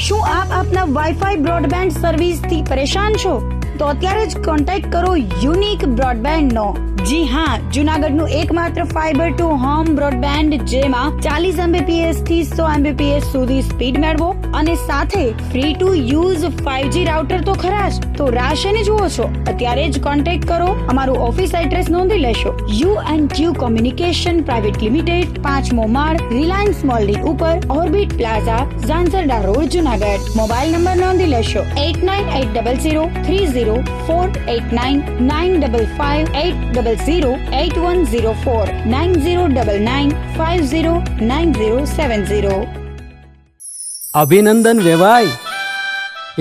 શું આપ આપના વાઈફાઈ બ્રોડબેન્ડ સર્વિસથી પરેશાન છો? તો અત્યારે જ કોન્ટેક્ટ કરો યુનિક બ્રોડબેન્ડનો. જી હા, જુનાગઢનું એકમાત્ર ફાઈબર ટુ હોમ બ્રોડબેન્ડ, જેમાં 40 Mbps થી 100 Mbps સુધી સ્પીડ મેળવો અને સાથે free to use 5G router તો ખરા જ. તો રાહ શેની જુઓ છો? અત્યારે જ કોન્ટેક્ટ કરો. અમારું ઓફિસ એડ્રેસ નોંધી લેશો. U&Q કોમ્યુનિકેશન પ્રાઇવેટ લિમિટેડ, 5મો માળ, રિલાયન્સ મોલની ઉપર, orbit plaza, Zanzarda road, Junagadh. Mobile number નોંધી લેશો 8980030489 95580808104 9099509070. અભિનંદન વેવાય.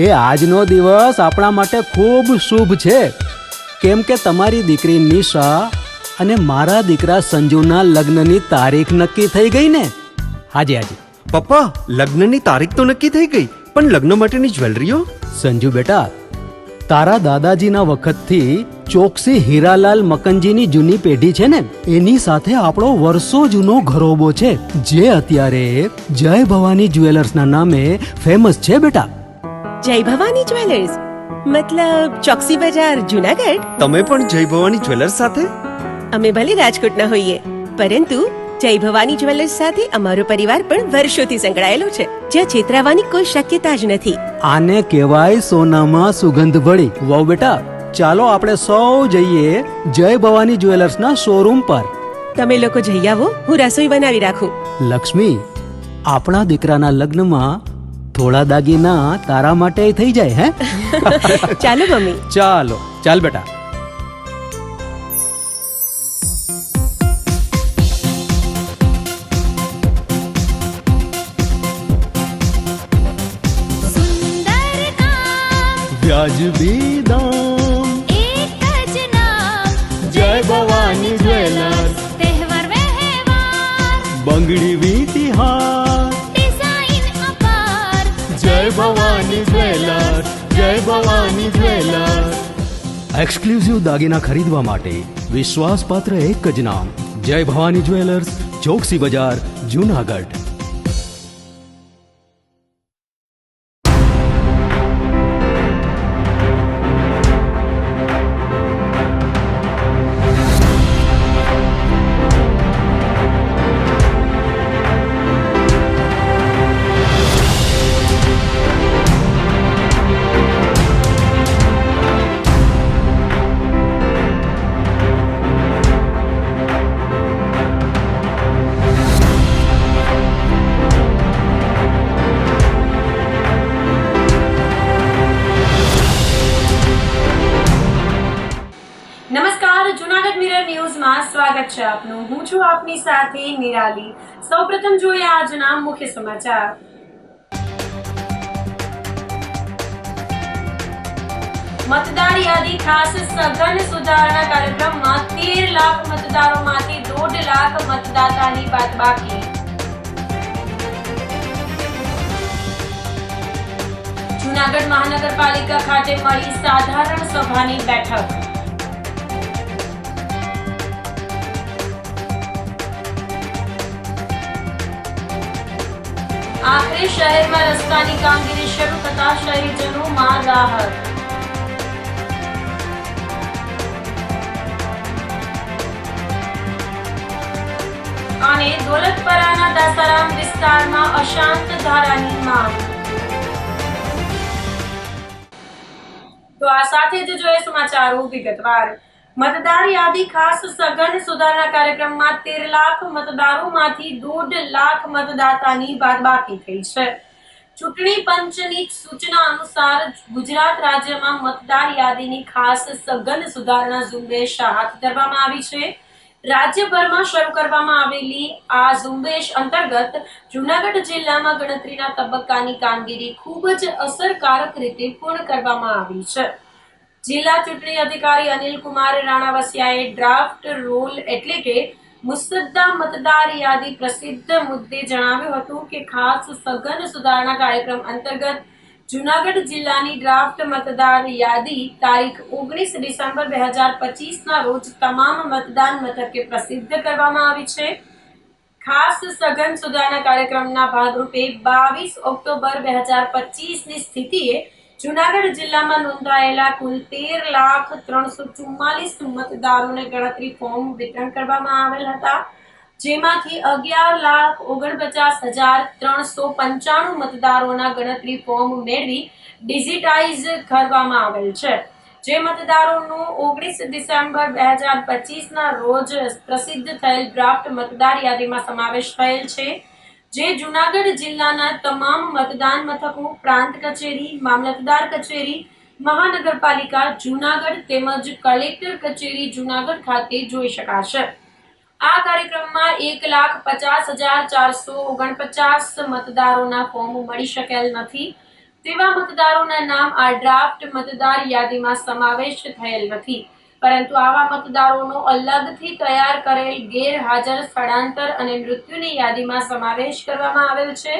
એ આજનો દિવસ આપણા માટે ખૂબ શુભ છે, કેમ કે તમારી દીકરી નિશા અને મારા દીકરા સંજુના લગ્નની તારીખ નક્કી થઈ ગઈ ને. હાજી હાજી પપ્પા, લગ્નની તારીખ તો નક્કી થઈ ગઈ, પણ લગ્ન માટેની જ્વેલરીઓ? સંજુ બેટા, તારા દાદાજીના વખતથી ચોકસી હીરાલાલ મકનજીની જૂની પેઢી છે ને, એની સાથે આપણો વર્ષો જૂનો ઘરોબો છે, જે અત્યારે જય ભવાની જ્વેલર્સના નામે ફેમસ છે બેટા. જય ભવાની જ્વેલર્સ મતલબ ચોકસી બજાર, જુનાગઢ? તમે પણ જય ભવાની જ્વેલર્સ સાથે? અમે ભલે રાજકોટના હોઈએ, પરંતુ જય ભવાની જ્વેલર્સ સાથે અમારો પરિવાર પણ વર્ષોથી સંકળાયેલો છે, જ્યાં છેતરાવાની કોઈ શક્યતા જ નથી. આને કહેવાય સોનામાં સુગંધ ભળી. વાવ બેટા, ચાલો આપણે સૌ જઈએ જય ભવાની જ્વેલર્સના શોરૂમ પર. તમે લોકો જઈ આવો, હું રસોઈ બનાવી રાખું. લક્ષ્મી, આપણા દીકરાના લગ્નમાં થોડા દાગીના તારા માટે થઈ જાય. હે ચાલો મમ્મી. ચાલો ચાલ બેટા. વ્યાજબી દામ, એક જ નામ, જય ભવાની જ્વેલર્સ. તહેવાર વ્યવહાર, બંગડી વીંટી હાર, ડિઝાઇન અપાર, જય ભવાની જ્વેલર્સ, જય ભવાની જ્વેલર્સ. એક્સક્લુઝિવ દાગીના ખરીદવા માટે વિશ્વાસપાત્ર એક જ નામ, જય ભવાની જ્વેલર્સ, ચોકસી બજાર, જુનાગઢ. નમસ્કાર, જુનાગઢ મિરર ન્યૂઝમાં સ્વાગત છે આપનું. હું છું આપની સાથે નિરાલી. સૌપ્રથમ જોઈએ આજના મુખ્ય સમાચાર. મતદાર યાદી ખાસ સઘન સુધારણા કાર્યક્રમમાં 13 લાખ મતદારોમાંથી 1.5 લાખ મતદાતાની બાદબાકી. જુનાગઢ મહાનગરપાલિકા ખાતે મળી સાધારણ સભાની બેઠક. આખરે શહેરમાં રસ્તાની કામગીરી શરૂ થતા શહેરીજનોમાં રાહત. અને દોલતપરાના દાસારામ વિસ્તારમાં અશાંત ધારાની માંગ. તો આ સાથે જ જોઈએ સમાચારો વિગતવાર. મતદાર યાદી ખાસ સઘન સુધારણા કાર્યક્રમમાં 13 લાખ મતદારોમાંથી 1.5 લાખ મતદાતાની બાદબાકી થઈ છે. ચૂંટણી પંચની સૂચના અનુસાર ગુજરાત રાજ્યમાં મતદાર યાદીની ખાસ સઘન સુધારણા ઝુંબેશ હાથ ધરવામાં આવી છે. રાજ્યભરમાં શરૂ કરવામાં આવેલી આ ઝુંબેશ અંતર્ગત જૂનાગઢ જિલ્લામાં ગણતરીના તબક્કાની કામગીરી ખૂબ જ અસરકારક રીતે પૂર્ણ કરવામાં આવી છે. જિલ્લા ચૂંટણી અધિકારી અનિલ કુમાર રાણાવસિયાએ ડ્રાફ્ટ રોલ એટલે કે મુસદ્દા મતદાર યાદી પ્રસિદ્ધ મુદ્દે જણાવ્યું હતું કે ખાસ સઘન સુધારણા કાર્યક્રમ અંતર્ગત જૂનાગઢ જિલ્લાની ડ્રાફ્ટ મતદાર યાદી તારીખ 19 ડિસેમ્બર 2025 ના રોજ તમામ મતદાન મથકે પ્રસિદ્ધ કરવામાં આવી છે. ખાસ સઘન સુધારણા કાર્યક્રમના ભાગરૂપે 22 ઓક્ટોબર 2025ની સ્થિતિએ જૂનાગઢ જિલ્લામાં નોંધાયેલા કુલ 13,344 મતદારોને ગણતરી ફોર્મ વિતરણ કરવામાં આવેલ હતા, જેમાંથી 11,49,395 મતદારોના ગણતરી ફોર્મ મેળવી ડિજિટાઇઝ કરવામાં આવેલ છે. જે મતદારોનું 19 ડિસેમ્બર 2025ના રોજ પ્રસિદ્ધ થયેલ ડ્રાફ્ટ મતદાર યાદીમાં સમાવેશ થયેલ છે, જે જૂનાગઢ જિલ્લાના તમામ મતદાન મથકો, પ્રાંત કચેરી, મામલતદાર કચેરી, મહાનગરપાલિકા જૂનાગઢ તેમજ કલેક્ટર કચેરી જૂનાગઢ ખાતે જોઈ શકાશે. આ કાર્યક્રમમાં 1,50,449 મતદારોના ફોર્મ મળી શકેલ નથી તેવા મતદારોના નામ આ ડ્રાફ્ટ મતદાર યાદીમાં સમાવેશ થયેલ નથી, પરંતુ આવા મતદારોનો અલગથી તૈયાર કરેલ ગેરહાજર, સ્થળાંતર અને મૃત્યુની યાદીમાં સમાવેશ કરવામાં આવેલ છે.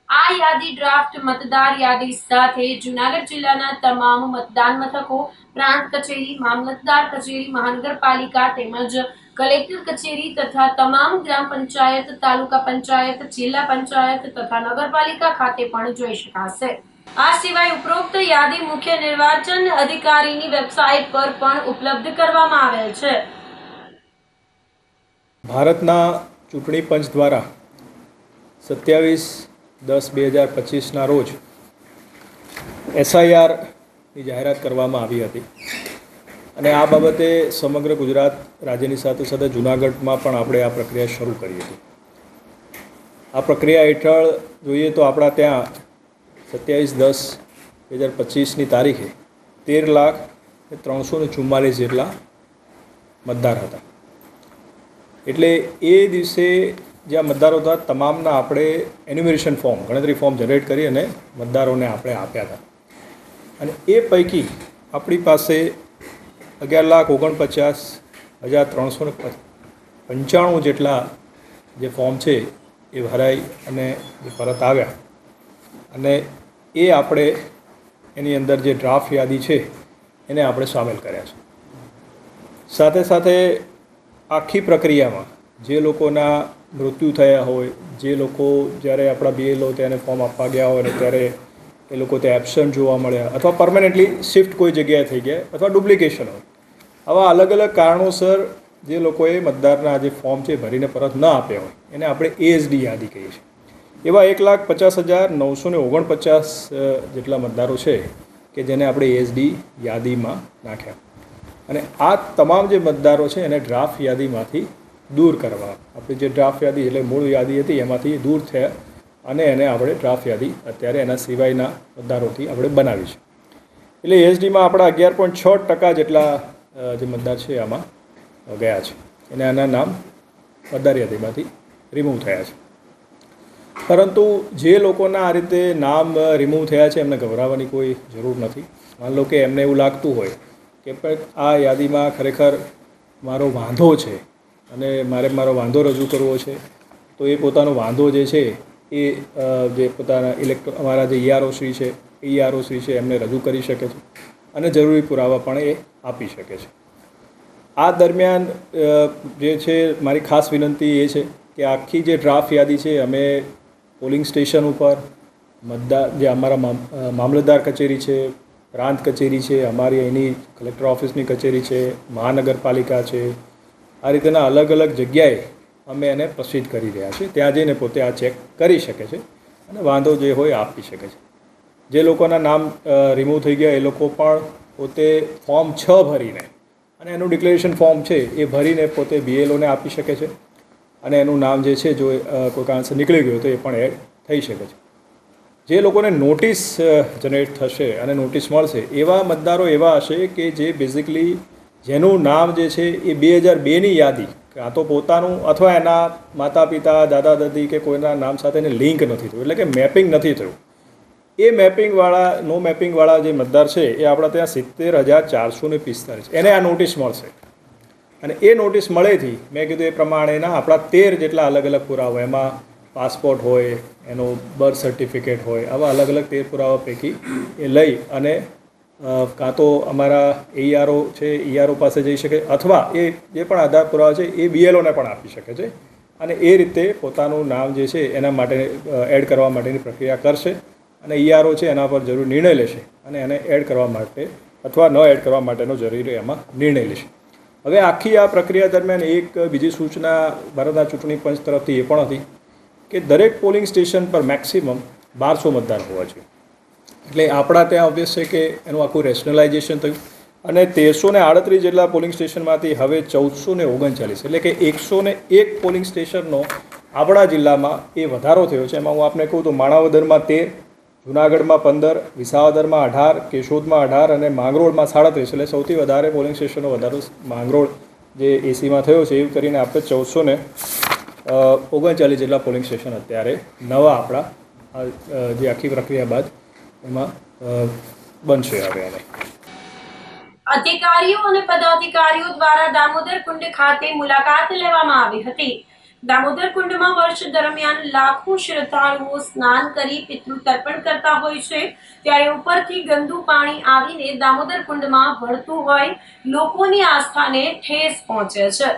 આ યાદી ડ્રાફ્ટ મતદાર યાદી સાથે જૂનાગઢ જિલ્લાના તમામ મતદાન મથકો, પ્રાંત કચેરી, મામલતદાર કચેરી, મહાનગરપાલિકા તેમજ કલેક્ટર કચેરી તથા તમામ ગ્રામ પંચાયત, તાલુકા પંચાયત, જિલ્લા પંચાયત તથા નગરપાલિકા ખાતે પણ જોઈ શકાશે. આ સિવાય ઉપરોક્ત યાદી મુખ્ય નિર્વાચન અધિકારીની વેબસાઇટ પર પણ ઉપલબ્ધ કરવામાં આવેલ છે. ભારતના ચૂંટણી પંચ દ્વારા 27/10/2025ના રોજ SIRની જાહેરાત કરવામાં આવી હતી અને આ બાબતે સમગ્ર ગુજરાત રાજ્યની સાથે સાથે જૂનાગઢમાં પણ આપણે આ પ્રક્રિયા શરૂ કરી હતી. આ પ્રક્રિયા હેઠળ જોઈએ તો આપણા ત્યાં 27/10/2025ની તારીખે 13,344 જેટલા મતદાર હતા. એટલે એ દિવસે જ્યાં મતદારો હતા તમામના આપણે એન્યુમરેશન ફોર્મ, ગણતરી ફોર્મ જનરેટ કરી અને મતદારોને આપણે આપ્યા હતા. અને એ પૈકી આપણી પાસે 11,49,395 જેટલા જે ફોર્મ છે એ ભરાઈ અને પરત આવ્યા અને એ આપણે એની અંદર જે ડ્રાફ્ટ યાદી છે એને આપણે સામેલ કર્યા છે. સાથે સાથે આખી પ્રક્રિયામાં જે લોકોના મૃત્યુ થયા હોય, જે લોકો જ્યારે આપણા BLO તેને ફોર્મ આપવા ગયા હોય ને ત્યારે એ લોકો ત્યાં એબસન્ટ જોવા મળ્યા અથવા પરમેનન્ટલી શિફ્ટ કોઈ જગ્યાએ થઈ ગયા અથવા ડુપ્લિકેશન હોય, આવા અલગ અલગ કારણોસર જે લોકોએ મતદારના જે ફોર્મ છે ભરીને પરત ન આપ્યા હોય એને આપણે ASD યાદી કહીએ છીએ. એવા 1,50,949 જેટલા મતદારો છે કે જેને આપણે ASD યાદીમાં નાખ્યા અને આ તમામ જે મતદારો છે એને ડ્રાફ્ટ યાદીમાંથી દૂર કરવા, આપણી જે ડ્રાફ્ટ યાદી એટલે મૂળ યાદી હતી એમાંથી દૂર થયા અને એને આપણે ડ્રાફ્ટ યાદી અત્યારે એના સિવાયના મતદારોથી આપણે બનાવી છે. એટલે ASDમાં આપણા 11.6% જેટલા જે મતદાર છે આમાં ગયા છે અને આના નામ મતદાર યાદીમાંથી રિમૂવ થયા છે. પરંતુ જે લોકોના આ રીતે નામ રિમૂવ થયા છે એમને ગભરાવાની કોઈ જરૂર નથી. માન લો કે એમને એવું લાગતું હોય કે પણ આ યાદીમાં ખરેખર મારો વાંધો છે અને મારે મારો વાંધો રજૂ કરવો છે, તો એ પોતાનો વાંધો જે છે એ જે પોતાના અમારા જે ERO શ્રી છે એમને રજૂ કરી શકે છે અને જરૂરી પુરાવા પણ એ આપી શકે છે. આ દરમિયાન જે છે મારી ખાસ વિનંતી એ છે કે આખી જે ડ્રાફ્ટ યાદી છે અમે પોલિંગ સ્ટેશન ઉપર જે અમારા મામલતદાર કચેરી છે, પ્રાંત કચેરી છે, અમારી અહીંની કલેક્ટર ઓફિસની કચેરી છે, મહાનગરપાલિકા છે, આ રીતના અલગ અલગ જગ્યાએ અમે એને પ્રસિદ્ધ કરી રહ્યા છીએ. ત્યાં જઈને પોતે આ ચેક કરી શકે છે અને વાંધો જે હોય આપી શકે છે. જે લોકોના નામ રિમૂવ થઈ ગયા એ લોકો પણ પોતે ફોર્મ 6 ભરીને અને એનું ડિક્લેરેશન ફોર્મ છે એ ભરીને પોતે BLOને આપી શકે છે અને એનું નામ જે છે જો કોઈ કારણસર નીકળી ગયું તો એ પણ એડ થઈ શકે છે. જે લોકોને નોટિસ જનરેટ થશે અને નોટિસ મળશે એવા મતદારો એવા હશે કે જે બેઝિકલી જેનું નામ જે છે એ 2002ની યાદી કાં તો પોતાનું અથવા એના માતા પિતા, દાદા દાદી કે કોઈના નામ સાથે એને લિંક નથી થયું, એટલે કે મેપિંગ નથી થયું. એ નો મેપિંગવાળા જે મતદાર છે એ આપણા ત્યાં 70,445 એને આ નોટિસ મળશે અને એ નોટિસ મળેથી મેં કીધું એ પ્રમાણેના આપણા 13 જેટલા અલગ અલગ પુરાવા, એમાં પાસપોર્ટ હોય, એનો બર્થ સર્ટિફિકેટ હોય, આવા અલગ અલગ 13 પુરાવા પૈકી એ લઈ અને કાં તો અમારા ERO છે ERO પાસે જઈ શકે અથવા એ જે પણ આધાર પુરાવા છે એ BLOને પણ આપી શકે છે અને એ રીતે પોતાનું નામ જે છે એના માટે એડ કરવા માટેની પ્રક્રિયા કરશે અને ERO છે એના પર જરૂર નિર્ણય લેશે અને એને એડ કરવા માટે અથવા ન એડ કરવા માટેનો જરૂરી એમાં નિર્ણય લેશે. હવે આખી આ પ્રક્રિયા દરમિયાન એક બીજી સૂચના ભારતના ચૂંટણી પંચ તરફથી એ પણ હતી કે દરેક પોલિંગ સ્ટેશન પર મેક્સિમમ 1200 મતદાર હોવા જોઈએ. એટલે આપણા ત્યાં ઓબ્વિયસ છે કે એનું આખું રેશનલાઇઝેશન થયું અને 1338 જેટલા પોલિંગ સ્ટેશનમાંથી હવે 1439 એટલે કે 101 પોલિંગ સ્ટેશનનો આપણા જિલ્લામાં એ વધારો થયો છે. એમાં હું આપને કહું તો માણાવદરમાં 13, જુનાગઢમાં 15, વિસાવદરમાં 18, કેશોદમાં 18 અને માંગરોળમાં 37. એટલે સૌથી વધારે પોલિંગ સ્ટેશનનો વધારો માંગરોળ જે એસીમાં થયો છે. એવું કરીને આપણે 1439 જેટલા પોલિંગ સ્ટેશન અત્યારે નવા આપણા જે આખી પ્રક્રિયા બાદ એમાં બનશે હવે એને. અધિકારીઓ અને પદાધિકારીઓ દ્વારા દામોદર કુંડ ખાતે મુલાકાત લેવામાં આવી હતી. દામોદર કુંડમાં વર્ષ દરમિયાન લાખો શ્રદ્ધાળુઓ સ્નાન કરી પિતૃ તર્પણ કરતા હોય છે, ત્યારે ઉપરથી ગંદુ પાણી આવીને દામોદર કુંડમાં ભળતું હોય લોકોની આસ્થાને ઠેસ પહોંચે છે.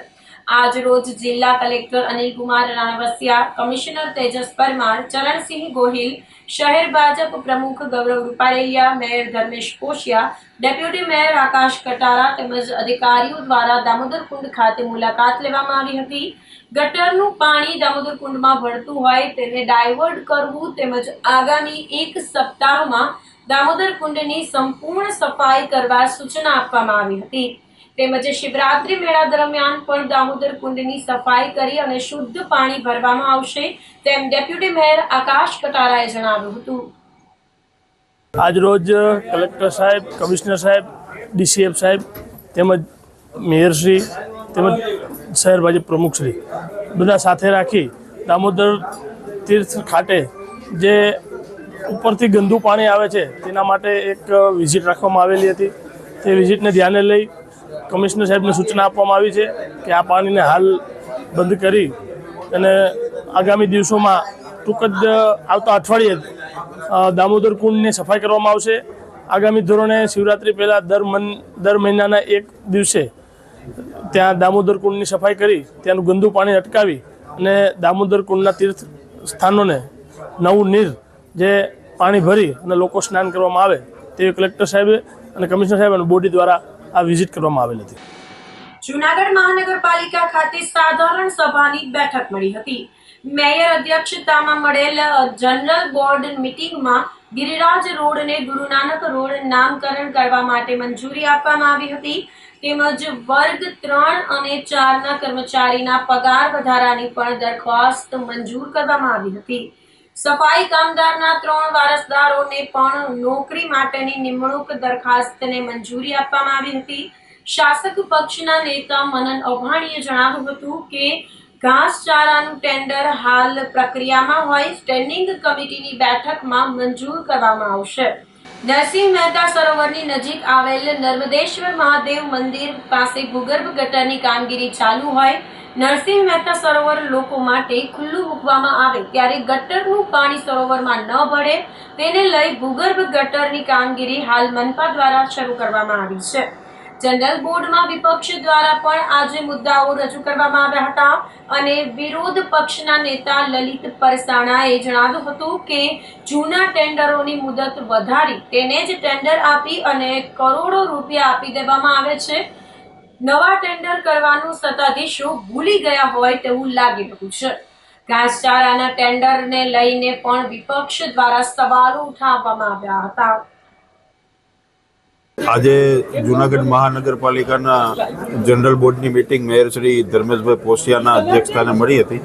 આજ રોજ જિલ્લા કલેક્ટર અનિલકુમાર રાણાવસિયા, કમિશનર તેજસ પરમાર, ચરણસિંહ ગોહિલ, શહેર ભાજપ પ્રમુખ Gaurav Rupareliya, mayor Dharmesh Koshiya, deputy mayor Akash Katara તેમજ અધિકારીઓ દ્વારા દામોદર કુંડ ખાતે મુલાકાત લેવામાં આવી હતી. ગટરનું પાણી દામોદર કુંડમાં ભળતું હોય તેને ડાયવર્ટ કરવું તેમજ આગામી 1 સપ્તાહમાં દામોદર કુંડની સંપૂર્ણ સફાઈ કરવા સૂચના આપવામાં આવી હતી. તેમજ શિવરાત્રી મેળા દરમિયાન પણ દામોદર કુંડની સફાઈ કરી અને શુદ્ધ પાણી ભરવામાં આવશે તેમ ડેપ્યુટી મેયર આકાશ કટારાએ જણાવ્યું હતું. આજ રોજ કલેક્ટર સાહેબ, કમિશનર સાહેબ, DCF સાહેબ તેમજ મેયરશ્રી તેમજ શહેર ભાજપ પ્રમુખશ્રી બધા સાથે રાખી દામોદર તીર્થ ખાતે જે ઉપરથી ગંદુ પાણી આવે છે તેના માટે એક વિઝિટ રાખવામાં આવેલી હતી. તે વિઝિટને ધ્યાને લઈ કમિશનર સાહેબને સૂચના આપવામાં આવી છે કે આ પાણીને હાલ બંધ કરી અને આગામી દિવસોમાં ટૂંક જ આવતા અઠવાડિયે દામોદર કુંડની સફાઈ કરવામાં આવશે. આગામી ધોરણે શિવરાત્રી પહેલાં દર મહિનાના 1 દિવસે ત્યાં દામોદર કુંડની સફાઈ કરી ત્યાંનું ગંદુ પાણી અટકાવી અને દામોદર કુંડના તીર્થ સ્થાનોને નવું નીર જે પાણી ભરી અને લોકો સ્નાન કરવામાં આવે તે કલેક્ટર સાહેબે અને કમિશનર સાહેબ અને બોડી દ્વારા આ વિઝિટ કરવામાં આવેલી હતી. જૂનાગઢ મહાનગરપાલિકા ખાતે સાધારણ સભાની બેઠક મળી હતી. મેયર અધ્યક્ષતામાં મળેલ જનરલ બોર્ડ મીટિંગમાં ગિરિરાજ રોડને ગુરુ નાનક રોડ નામકરણ કરવા માટે મંજૂરી આપવામાં આવી હતી. તેમજ વર્ગ 3 અને 4ના કર્મચારીના પગાર વધારાની પણ દરખાસ્ત મંજૂર કરવામાં આવી હતી. સફાઈ કામદારના 3 વારસદારોને પણ નોકરી માટેની નિમણૂક દરખાસ્તને મંજૂરી આપવામાં આવી હતી. શાસક પક્ષના નેતા મનન અભાણીએ જણાવ્યું હતું કે ઘાસચારાનું ટેન્ડર હાલ પ્રક્રિયામાં હોય સ્ટેન્ડિંગ કમિટીની બેઠકમાં મંજૂર કરવામાં આવશે. નરસિંહ મહેતા સરોવરની નજીક આવેલ નર્મદેશ્વર મહાદેવ મંદિર પાસે ભૂગર્ભ ગટરની કામગીરી ચાલુ હોય નરસિંહ મહેતા સરોવર લોકો માટે ખુલ્લું મૂકવામાં આવે ત્યારે ગટરનું પાણી સરોવરમાં ન ભળે તેને લઈ ભૂગર્ભ ગટરની કામગીરી હાલ મનપા દ્વારા શરૂ કરવામાં આવી છે. જનરલ બોર્ડમાં વિપક્ષ દ્વારા પણ આજે મુદ્દાઓ રજૂ કરવામાં આવ્યા હતા અને વિરોધ પક્ષના નેતા લલિત પરસાણાએ જણાવ્યું હતું કે જૂના ટેન્ડરોની મુદત વધારી તેને જ ટેન્ડર આપી અને કરોડો રૂપિયા આપી દેવામાં આવે છે. નવા ટેન્ડર કરવાનું સત્તાધીશો ભૂલી ગયા હોય તેવું લાગી રહ્યું છે. ઘાસચારાના ટેન્ડરને લઈને પણ વિપક્ષ દ્વારા સવાલો ઉઠાવવામાં આવ્યા હતા. આજે જૂનાગઢ મહાનગરપાલિકાના જનરલ બોર્ડની મિટિંગ મેયર શ્રી ધર્મેશભાઈ પોસિયાના અધ્યક્ષસ્થાને મળી હતી.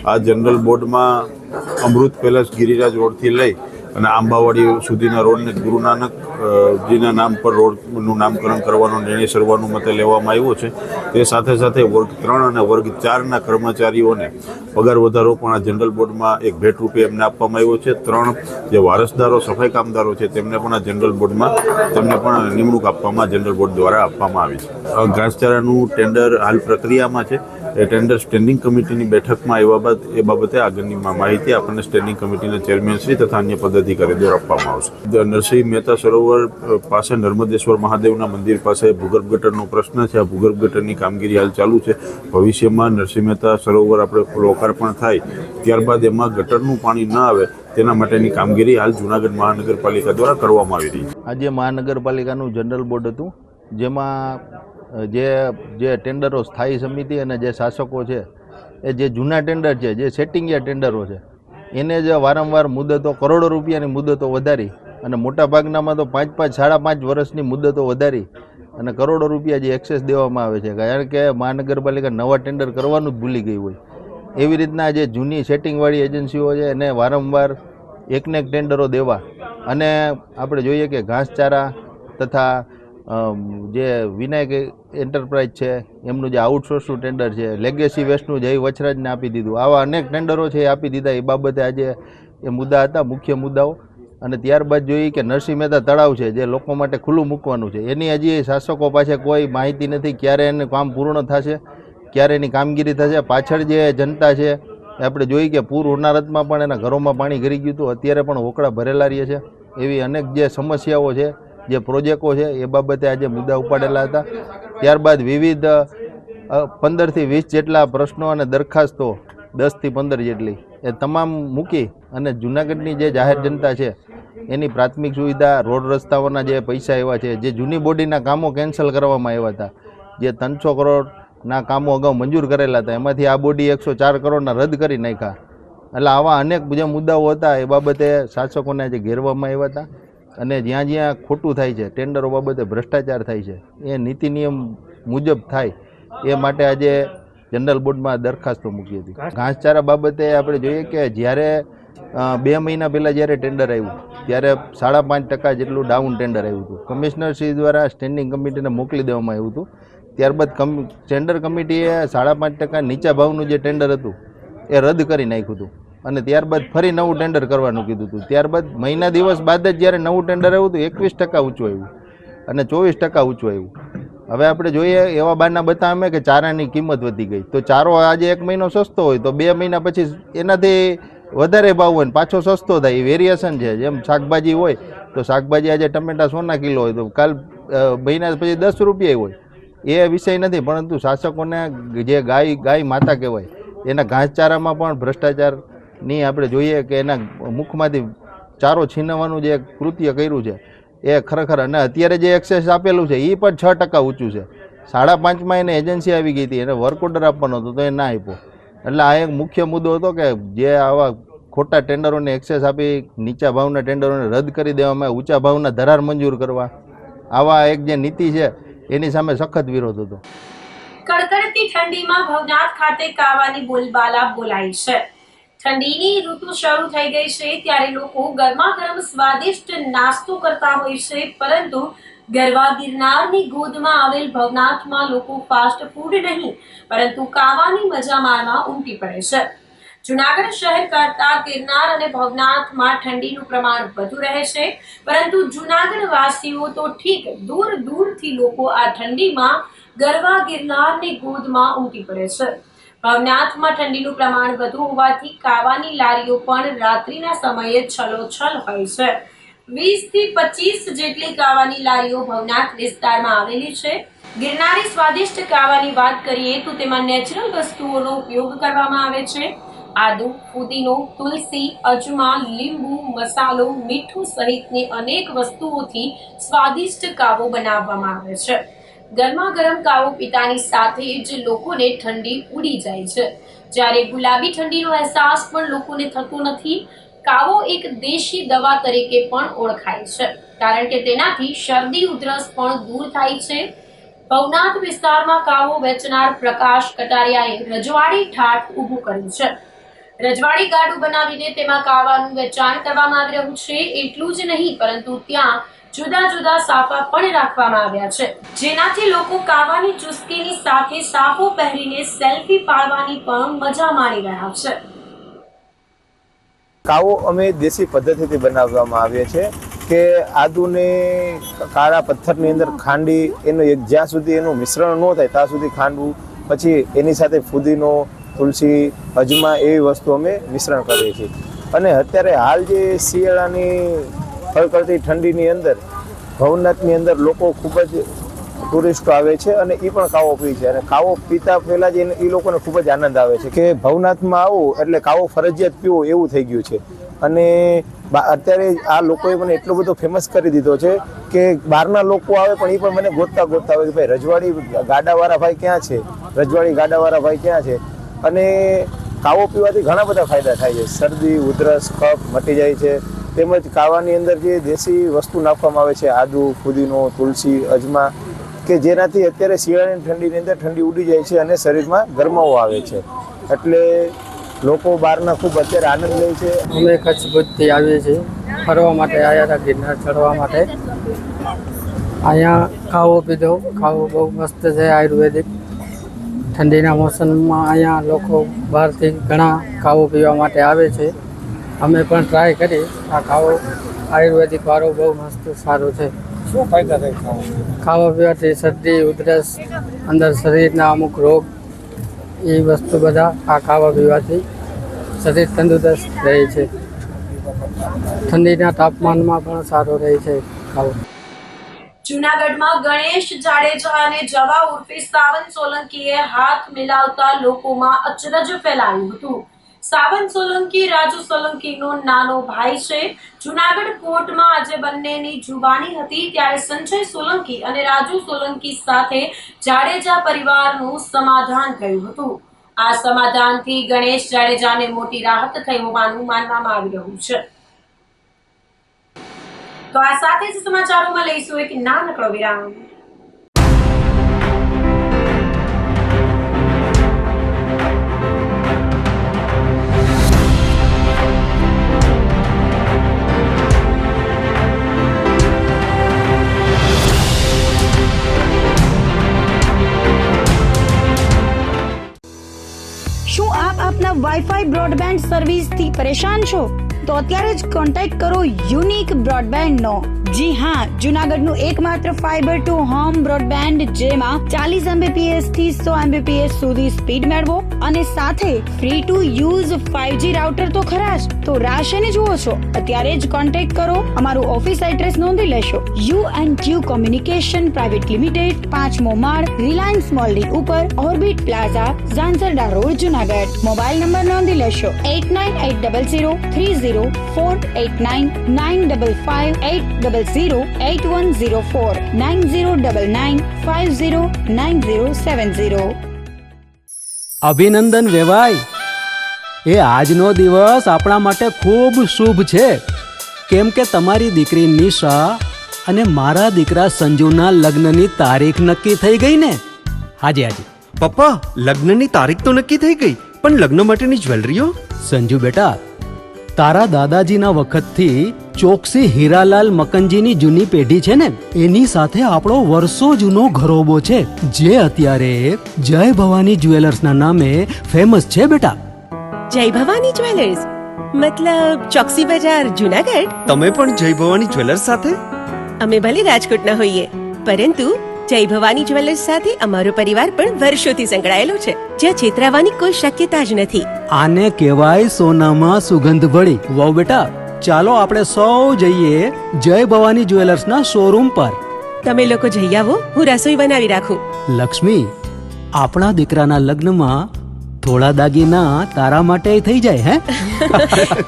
આ જનરલ બોર્ડમાં અમૃત પેલેસ ગિરિરાજ રોડથી લઈ અને આંબાવાડી સુધીના રોડને ગુરુ નાનક જીના નામ પર રોડનું નામકરણ કરવાનો નિર્ણય સર્વાનુમતે લેવામાં આવ્યો છે. તે સાથે સાથે વર્ગ 3 અને વર્ગ 4ના કર્મચારીઓને પગાર વધારો પણ આ જનરલ બોર્ડમાં એક ભેટ રૂપે એમને આપવામાં આવ્યો છે. 3 જે વારસદારો સફાઈ કામદારો છે તેમને પણ આ જનરલ બોર્ડમાં તેમને પણ નિમણૂક આપવામાં જનરલ બોર્ડ દ્વારા આપવામાં આવી છે. ઘાસચારાનું ટેન્ડર હાલ પ્રક્રિયામાં છે. એ ટેન્ડર સ્ટેન્ડિંગ કમિટીની બેઠકમાં આવ્યા બાદ એ બાબતે આગળની માહિતી આપણને સ્ટેન્ડિંગ કમિટીના ચેરમેન શ્રી તથા અન્ય પદાધિકારી દ્વારા આપવામાં આવશે. નરસિંહ મહેતા સરોવર પાસે નર્મદેશ્વર મહાદેવના મંદિર પાસે ભૂગર્ભ ગટરનો પ્રશ્ન છે. આ ભૂગર્ભ ગટરની કામગીરી હાલ ચાલુ છે. ભવિષ્યમાં નરસિંહ મહેતા સરોવર આપણે લોકાર્પણ થાય ત્યારબાદ એમાં ગટરનું પાણી ન આવે તેના માટેની કામગીરી હાલ જૂનાગઢ મહાનગરપાલિકા દ્વારા કરવામાં આવી રહી છે. આજે મહાનગરપાલિકાનું જનરલ બોર્ડ હતું, જેમાં જે ટેન્ડરો સ્થાયી સમિતિ અને જે શાસકો છે એ જે જૂના ટેન્ડર છે, જે સેટિંગિયા ટેન્ડરો છે, એને જ વારંવાર મુદતો કરોડો રૂપિયાની મુદતો વધારી અને મોટાભાગનામાં તો 5-5, 5.5 વર્ષની મુદતો વધારી અને કરોડો રૂપિયા જે એક્સેસ દેવામાં આવે છે. કારણ કે મહાનગરપાલિકા નવા ટેન્ડર કરવાનું જ ભૂલી ગઈ હોય. એવી રીતના જે જૂની સેટિંગવાળી એજન્સીઓ છે એને વારંવાર એકને એક ટેન્ડરો દેવા અને આપણે જોઈએ કે ઘાસચારા તથા જે વિનાયક એન્ટરપ્રાઇઝ છે એમનું જે આઉટસોર્સનું ટેન્ડર છે, લેગેસી વેસ્ટનું જય વચરાજને આપી દીધું, આવા અનેક ટેન્ડરો છે એ આપી દીધા. એ બાબતે આજે એ મુદ્દા હતા, મુખ્ય મુદ્દાઓ. અને ત્યારબાદ જોઈએ કે નરસિંહ મહેતા તળાવ છે જે લોકો માટે ખુલ્લું મૂકવાનું છે, એની હજી શાસકો પાસે કોઈ માહિતી નથી ક્યારે એનું કામ પૂર્ણ થશે, ક્યારે એની કામગીરી થશે. પાછળ જે જનતા છે આપણે જોઈ કે પૂર હોનારતમાં પણ એના ઘરોમાં પાણી ઘરી ગયું હતું, અત્યારે પણ હોકળા ભરેલા રહે છે. એવી અનેક જે સમસ્યાઓ છે, જે પ્રોજેક્ટો છે એ બાબતે આજે મુદ્દા ઉપાડેલા હતા. ત્યારબાદ વિવિધ 15 થી 20 જેટલા પ્રશ્નો અને દરખાસ્તો, 10 થી 15 જેટલી, એ તમામ મૂકી અને જૂનાગઢની જે જાહેર જનતા છે એની પ્રાથમિક સુવિધા, રોડ રસ્તાઓના જે પૈસા એવા છે, જે જૂની બોડીના કામો કેન્સલ કરવામાં આવ્યા હતા, જે 300 કરોડના કામો અગાઉ મંજૂર કરેલા હતા, એમાંથી આ બોડી 104 કરોડના રદ કરી નાખ્યા. એટલે આવા અનેક જે મુદ્દાઓ હતા એ બાબતે શાસકોને આજે ઘેરવામાં આવ્યા હતા. અને જ્યાં જ્યાં ખોટું થાય છે, ટેન્ડરો બાબતે ભ્રષ્ટાચાર થાય છે, એ નીતિ નિયમ મુજબ થાય એ માટે આજે જનરલ બોર્ડમાં દરખાસ્તો મૂકી હતી. ઘાસચારા બાબતે આપણે જોઈએ કે જ્યારે 2 મહિના પહેલાં જ્યારે ટેન્ડર આવ્યું ત્યારે 5.5% જેટલું ડાઉન ટેન્ડર આવ્યું હતું. કમિશનરશ્રી દ્વારા સ્ટેન્ડિંગ કમિટીને મોકલી દેવામાં આવ્યું હતું. ત્યારબાદ ટેન્ડર કમિટીએ 5.5% નીચા ભાવનું જે ટેન્ડર હતું એ રદ કરી નાખ્યું હતું અને ત્યારબાદ ફરી નવું ટેન્ડર કરવાનું કીધું હતું. ત્યારબાદ મહિના દિવસ બાદ જ જ્યારે નવું ટેન્ડર આવ્યું હતું 21% ઊંચું આવ્યું અને 24% ઊંચું આવ્યું. હવે આપણે જોઈએ એવા બાના બતાવે કે ચારાની કિંમત વધી ગઈ, તો ચારો આજે 1 મહિનો સસ્તો હોય તો 2 મહિના પછી એનાથી વધારે ભાવ હોય ને પાછો સસ્તો થાય. એ વેરિએશન છે. જેમ શાકભાજી હોય તો શાકભાજી આજે ટમેટા 100 કિલો હોય તો કાલ મહિના પછી 10 રૂપિયા હોય. એ વિષય નથી, પરંતુ શાસકોને જે ગાય માતા કહેવાય એના ઘાસચારામાં પણ ભ્રષ્ટાચારની આપણે જોઈએ કે એના મુખમાંથી ચારો છીનવવાનું જે કૃત્ય કર્યું છે એ ખરેખર. અને અત્યારે જે એક્સેસ આપેલું છે એ પણ 6% ઊંચું છે. 5.5માં એને એજન્સી આવી ગઈ હતી, એને વર્ક ઓર્ડર આપવાનો હતો તો એ ના આપ્યો. એટલે આ એક મુખ્ય મુદ્દો હતો કે જે આવા ખોટા ટેન્ડરોને એક્સેસ આપી નીચા ભાવના ટેન્ડરોને રદ કરી દેવામાં, ઊંચા ભાવના ધરાર મંજૂર કરવા, આવા એક જે નીતિ છે એની સામે સખત વિરોધ હતો. કડકડતી ઠંડીમાં ભવનાથ ખાતે કાવાની બોલબાલા બોલાઈ છે. ઠંડીની ઋતુ શરૂ થઈ ગઈ છે ત્યારે લોકો ગરમા ગરમ સ્વાદિષ્ટ નાસ્તો કરતા હોય છે, પરંતુ ગરવા ગિરનારની ગોદમાં આવેલ ભવનાથમાં લોકો ફાસ્ટ ફૂડ નહીં પરંતુ કાવાની મજા માણવા ઉમટી પડે છે. જૂનાગઢ શહેર કરતા ગિરનાર અને ભવનાથમાં ઠંડીનું પ્રમાણ વધુ રહે છે, પરંતુ જૂનાગઢ વાસીઓ તો ઠીક, દૂર દૂરથી લોકો આ ઠંડીમાં ગરવા ગિરનારની ગોદમાં ઉમટી પડે છે. ભવનાથમાં ઠંડીનું પ્રમાણ વધુ હોવાથી કાવાની લારીઓ પણ રાત્રિના સમયે છલોછલ હોય છે. 20 થી 25 જેટલી કાવાની લારીઓ ભવનાથ વિસ્તારમાં આવેલી છે. ગિરનારી સ્વાદિષ્ટ કાવાની વાત કરીએ તો તેમાં નેચરલ વસ્તુઓનો ઉપયોગ કરવામાં આવે છે. આદુ, ફુદીનો, તુલસી, અજમા, લીંબુ, મસાલો, મીઠું સહિતની અનેક વસ્તુઓથી સ્વાદિષ્ટ કાવો બનાવવામાં આવે છે. ગરમા ગરમ કાવો પીતાની સાથે જ લોકોને ઠંડી ઉડી જાય છે. જ્યારે ગુલાબી ઠંડીનો અહેસાસ પણ લોકોને થતો નથી. કાવો એક દેશી દવા તરીકે પણ ઓળખાય છે, કારણ કે તેનાથી શરદી ઉધરસ પણ દૂર થાય છે. ભવનાથ વિસ્તારમાં કાવો વેચનાર પ્રકાશ કટારિયાએ રજવાડી ઠાઠ ઊભું કર્યું છે. રજવાડી ગાડું બનાવીને તેમાં કાવાનું વેચાણ કરવામાં આવી રહ્યું છે. એટલું જ નહીં, પરંતુ ત્યાં જુદા જુદા સાફા પણ રાખવામાં આવ્યા છે, જેનાથી લોકો કાવાની ચુસ્કીની સાથે સાફો પહેરીને સેલ્ફી પાડવાની પણ મજા માણી રહ્યા છે. કાવો અમે દેશી પદ્ધતિથી બનાવવામાં આવે છે કે આદુને કાળા પથ્થરની અંદર ખાંડી એનું જ્યાં સુધી એનું મિશ્રણ ન થાય ત્યાં સુધી ખાંડવું, પછી એની સાથે ફુદીનો, તુલસી, અજમા એવી વસ્તુ અમે મિશ્રણ કરીએ છીએ. અને અત્યારે હાલ જે શિયાળાની કડકડતી ઠંડીની અંદર ભવનાથની અંદર લોકો ખૂબ જ ટુરિસ્ટો આવે છે અને એ પણ કાવો પી છે. અને કાવો પીતા પહેલાં જ એ લોકોને ખૂબ જ આનંદ આવે છે કે ભવનાથમાં આવું એટલે કાવો ફરજિયાત પીવો એવું થઈ ગયું છે. અને અત્યારે આ લોકોએ મને એટલો બધો ફેમસ કરી દીધો છે કે બહારના લોકો આવે પણ એ પણ મને ગોતતા આવે કે ભાઈ રજવાડી ગાડાવાળા ભાઈ ક્યાં છે, રજવાડી ગાડાવાળા ભાઈ ક્યાં છે. અને કાવો પીવાથી ઘણા બધા ફાયદા થાય છે. શરદી, ઉધરસ, કફ મટી જાય છે. તેમજ કાવાની અંદર જે દેશી વસ્તુ નાખવામાં આવે છે, આદુ, ફુદીનો, તુલસી, અજમા, કે જેનાથી અત્યારે શિયાળાની ઠંડીની અંદર ઠંડી ઉડી જાય છે અને શરીરમાં ગરમાવો આવે છે. એટલે લોકો બહારના ખૂબ અત્યારે આનંદ લે છે. અમે કચ્છ ભુજથી આવીએ છીએ, ફરવા માટે આવ્યા હતા, ગિરનાર ચડવા માટે. અહીંયા કાવો પીધો. કાવો બહુ મસ્ત છે, આયુર્વેદિક. ઠંડીના મોસમમાં અહીંયા લોકો બહારથી ઘણા કાવો પીવા માટે આવે છે. અમે પણ ટ્રાય કરી. આ કાવો આયુર્વેદિક વાળો બહુ મસ્ત સારો છે. શું ફાયદા થાય ખાવા પીવાથી શરદી, ઉધરસ, અંદર શરીરના અમુક રોગ એ વસ્તુ બધા આ ખાવા પીવાથી શરીર તંદુરસ્ત રહે છે. ઠંડીના તાપમાનમાં પણ સારો રહે છે ખાવો. જૂનાગઢમાં ગણેશ જાડેજા અને જવા ઉર્ફે સાવન સોલંકીએ હાથ મિલાવતા લોકોમાં અચરજ ફેલાયું હતું. સાવન સોલંકી રાજુ સોલંકીનો નાનો ભાઈ છે. જૂનાગઢ કોર્ટમાં આજે બંનેની જુબાની હતી ત્યારે સંજય સોલંકી અને રાજુ સોલંકી સાથે જાડેજા પરિવારનું સમાધાન થયું હતું. આ સમાધાનથી ગણેશ જાડેજાને મોટી રાહત થઈ હોવાનું માનવામાં આવી રહ્યું છે. તો આ સાથે જ સમાચારોમાં લઈશું એક નાનકડો વિરામ. શું આપ આપના વાઈફાઈ બ્રોડબેન્ડ સર્વિસથી પરેશાન છો? તો અત્યારે જ કોન્ટેક્ટ કરો યુનિક બ્રોડબેન્ડ નો. જી હા, જૂનાગઢનું એકમાત્ર ફાઈબર ટુ હોમ બ્રોડબેન્ડ જેમાં 40 Mbps થી 100 Mbps સુધી સ્પીડ મેળવો અને સાથે free to use 5G router તો ખરા જ. તો રાહ શેને જુઓ છો? અત્યારે જ કોન્ટેક્ટ કરો. અમારું ઓફિસ એડ્રેસ નોંધી લેશો. U&Q કોમ્યુનિકેશન પ્રાઇવેટ લિમિટેડ, 5મો માળ, રિલાયન્સ મોલની ઉપર, orbit plaza, Zanzarda road, Junagadh. Mobile number નોંધી લેશો 89803048995580808104 9099509070. અભિનંદન વેવાય. એ આજનો દિવસ આપણા માટે ખૂબ શુભ છે, કેમ કે તમારી દીકરી નિશા અને મારા દીકરા સંજુના લગ્નની તારીખ નક્કી થઈ ગઈ ને. હાજી હાજી પપ્પા, લગ્નની તારીખ તો નક્કી થઈ ગઈ, પણ લગ્ન માટેની જ્વેલરીઓ? સંજુ બેટા, તારા દાદાજીના વખતથી ચોકસી હીરાલાલ મકનજીની જૂની પેઢી છે ને, એની સાથે આપણો વર્ષો જૂનો ઘરોબો છે, જે અત્યારે જય ભવાની જ્વેલર્સના નામે ફેમસ છે બેટા. જય ભવાની જ્વેલર્સ મતલબ ચોકસી બજાર, જૂનાગઢ? તમે પણ જય ભવાની જ્વેલર્સ સાથે? અમે ભલે રાજકોટના હોઈએ, પરંતુ જય ભવાની જ્વેલર્સ સાથે અમારો પરિવાર પણ વર્ષોથી સંકળાયેલો છે, જ્યાં છેતરાવાની કોઈ શક્યતા જ નથી. આને કહેવાય સોનામાં સુગંધ ભળી. વાવ બેટા, ચાલો આપણે સૌ જઈએ જય ભવાની જ્વેલર્સના શોરૂમ પર. તમે લોકો જઈ આવો, હું રસોઈ બનાવી રાખું. લક્ષ્મી, આપણા દીકરાના લગ્નમાં થોડા દાગીના તારા માટે થઈ જાય. હે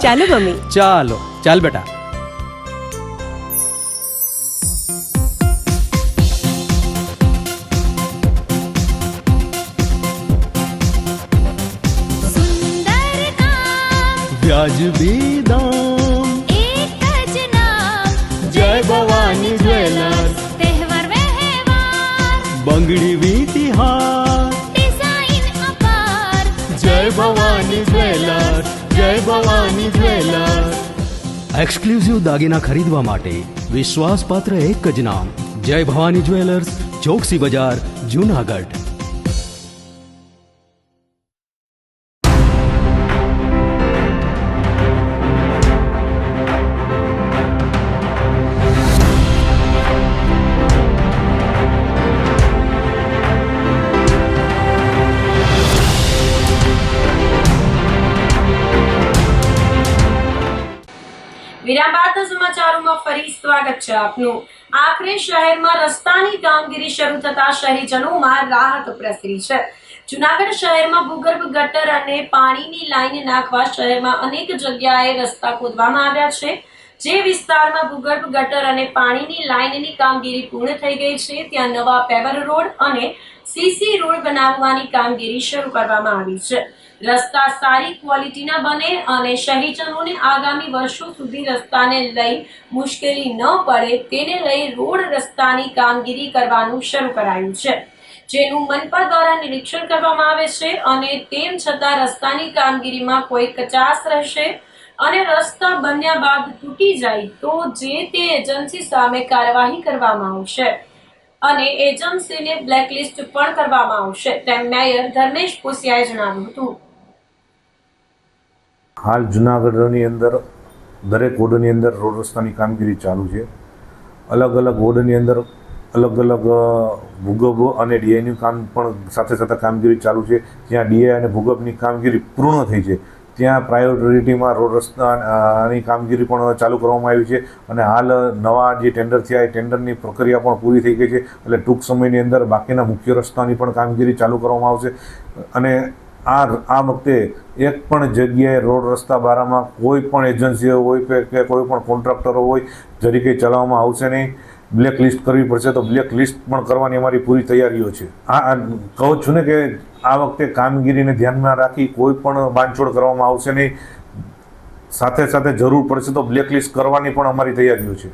ચાલો મમ્મી. ચાલો ચાલ બેટા. સુંદર કામ વ્યાજબી દામ, એક જ નામ જય ભવાની જ્વેલર્સ. તહેવાર વ્યવહાર બંગડી વીટી હાર, ડિઝાઇન અપાર જય ભવાની જ્વેલર્સ, જય ભવાની જ્વેલર્સ. એક્સક્લુઝિવ દાગીના ખરીદવા માટે વિશ્વાસપાત્ર એક જ નામ, જય ભવાની જ્વેલર્સ, ચોકસી બજાર, જૂનાગઢ. સમાચારોમાં ફરી સ્વાગત છે આપનું. આખરે શહેરમાં રસ્તાની કામગીરી શરૂ થતા શહેરીજનોમાં રાહત પ્રસરી છે. જૂનાગઢ શહેરમાં ભૂગર્ભ ગટર અને પાણીની લાઈન નાખવા શહેરમાં અનેક જગ્યાએ રસ્તા ખોદવામાં આવ્યા છે. જે વિસ્તારમાં ભૂગર્ભ ગટર અને પાણીની લાઈનની કામગીરી પૂર્ણ થઈ ગઈ છે ત્યાં નવા પેવર રોડ અને સીસી રોડ બનાવવાની કામગીરી શરૂ કરવામાં આવી છે. રસ્તા સારી ક્વોલિટીના બને અને શહેરીજનોને આગામી વર્ષો સુધી રસ્તાને લઈ મુશ્કેલી ન પડે તેને લઈ રોડ રસ્તાની કામગીરી કરવાનું શરૂ કરાયું છે, જેનું મનપા દ્વારા નિરીક્ષણ કરવામાં આવે છે અને તેમ છતાં રસ્તાની કામગીરીમાં કોઈ કચાશ રહેશે અને રસ્તા બન્યા બાદ તૂટી જાય તો જે તે એજન્સી સામે કાર્યવાહી કરવામાં આવશે અને એજન્સીને બ્લેકલિસ્ટ પણ કરવામાં આવશે, તેમ મેયર ધર્મેશ પોસિયાએ જણાવ્યું હતું. હાલ જુનાગઢની અંદર દરેક વોર્ડની અંદર રોડ રસ્તાની કામગીરી ચાલુ છે. અલગ અલગ વોર્ડની અંદર અલગ અલગ ભૂગર્ભ અને ડીઆઈનું કામ પણ સાથે સાથે કામગીરી ચાલુ છે. જ્યાં ડીઆઈ અને ભૂગર્ભની કામગીરી પૂર્ણ થઈ છે ત્યાં પ્રાયોરિટીમાં રોડ રસ્તાની કામગીરી પણ ચાલુ કરવામાં આવી છે અને હાલ નવા જે ટેન્ડર થયા એ ટેન્ડરની પ્રક્રિયા પણ પૂરી થઈ ગઈ છે. એટલે ટૂંક સમયની અંદર બાકીના મુખ્ય રસ્તાની પણ કામગીરી ચાલુ કરવામાં આવશે અને આ વખતે એક પણ જગ્યાએ રોડ રસ્તા બારામાં કોઈ પણ એજન્સીઓ હોય કે કોઈ પણ કોન્ટ્રાક્ટરો હોય જરી કંઈ ચલાવવામાં આવશે નહીં. બ્લેક લિસ્ટ કરવી પડશે તો બ્લેક લિસ્ટ પણ કરવાની અમારી પૂરી તૈયારીઓ છે. કહું છું ને કે આ વખતે કામગીરીને ધ્યાનમાં રાખી કોઈ પણ બાંધછોડ કરવામાં આવશે નહીં. સાથે સાથે જરૂર પડશે તો બ્લેક લિસ્ટ કરવાની પણ અમારી તૈયારીઓ છે.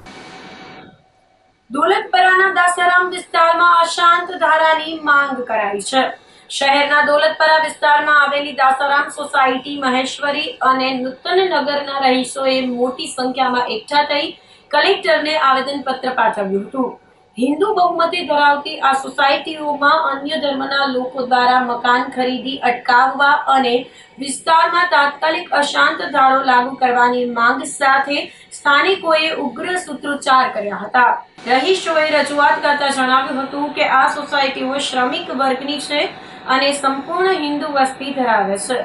દોલતપરાના દાસારામ વિસ્તારમાં અશાંત ધારાની માંગ કરાઈ છે. શહેરના દોલતપરા વિસ્તારમાં આવેલી દાસારામ સોસાયટી, મહેશ્વરી અને નૂતનનગરના રહીશોએ મોટી સંખ્યામાં એકઠા થઈ કલેક્ટરને આવેદનપત્ર પાઠવ્યું હતું. હિન્દુ બહુમતી ધરાવતી આ સોસાયટીઓમાં અન્ય ધર્મના લોકો દ્વારા મકાન ખરીદી અટકાવવા અને વિસ્તારમાં તાત્કાલિક અશાંત ધારો લાગુ કરવાની માંગ સાથે સ્થાનિકોએ ઉગ્ર સૂત્રોચ્ચાર કર્યા હતા. રહીશોએ રજૂઆત કરતા જણાવ્યું હતું કે આ સોસાયટીઓ શ્રમિક વર્ગની છે અને સંપૂર્ણ હિન્દુ વસ્તી ધરાવે છે.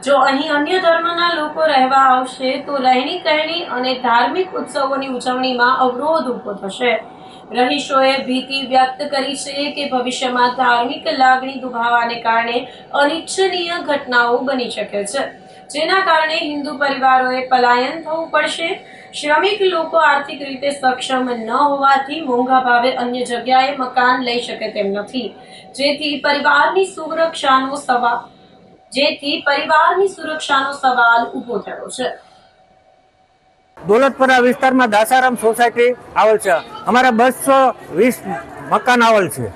જો અહીં અન્ય ધર્મના લોકો રહેવા આવશે તો રહેણી કહેણી અને ધાર્મિક ઉત્સવોની ઉજવણીમાં અવરોધ ઊભો થશે. રહીશોએ ભીતિ વ્યક્ત કરી છે કે ભવિષ્યમાં ધાર્મિક લાગણી દુભાવાને કારણે અનિચ્છનીય ઘટનાઓ બની શકે છે, જેના કારણે હિન્દુ પરિવારોએ પલાયન થવું પડશે. શ્રમિક લોકો આર્થિક રીતે સક્ષમ ન હોવાથી મોંઘા ભાવે અન્ય જગ્યાએ મકાન લઈ શકે તેમ નથી, જેથી પરિવારની સુરક્ષાનો સવાલ ઊભો થયો છે. દોલતપરા વિસ્તારમાં દાસારામ સોસાયટી આવેલ છે. અમારા 220 મકાન આવેલ છે.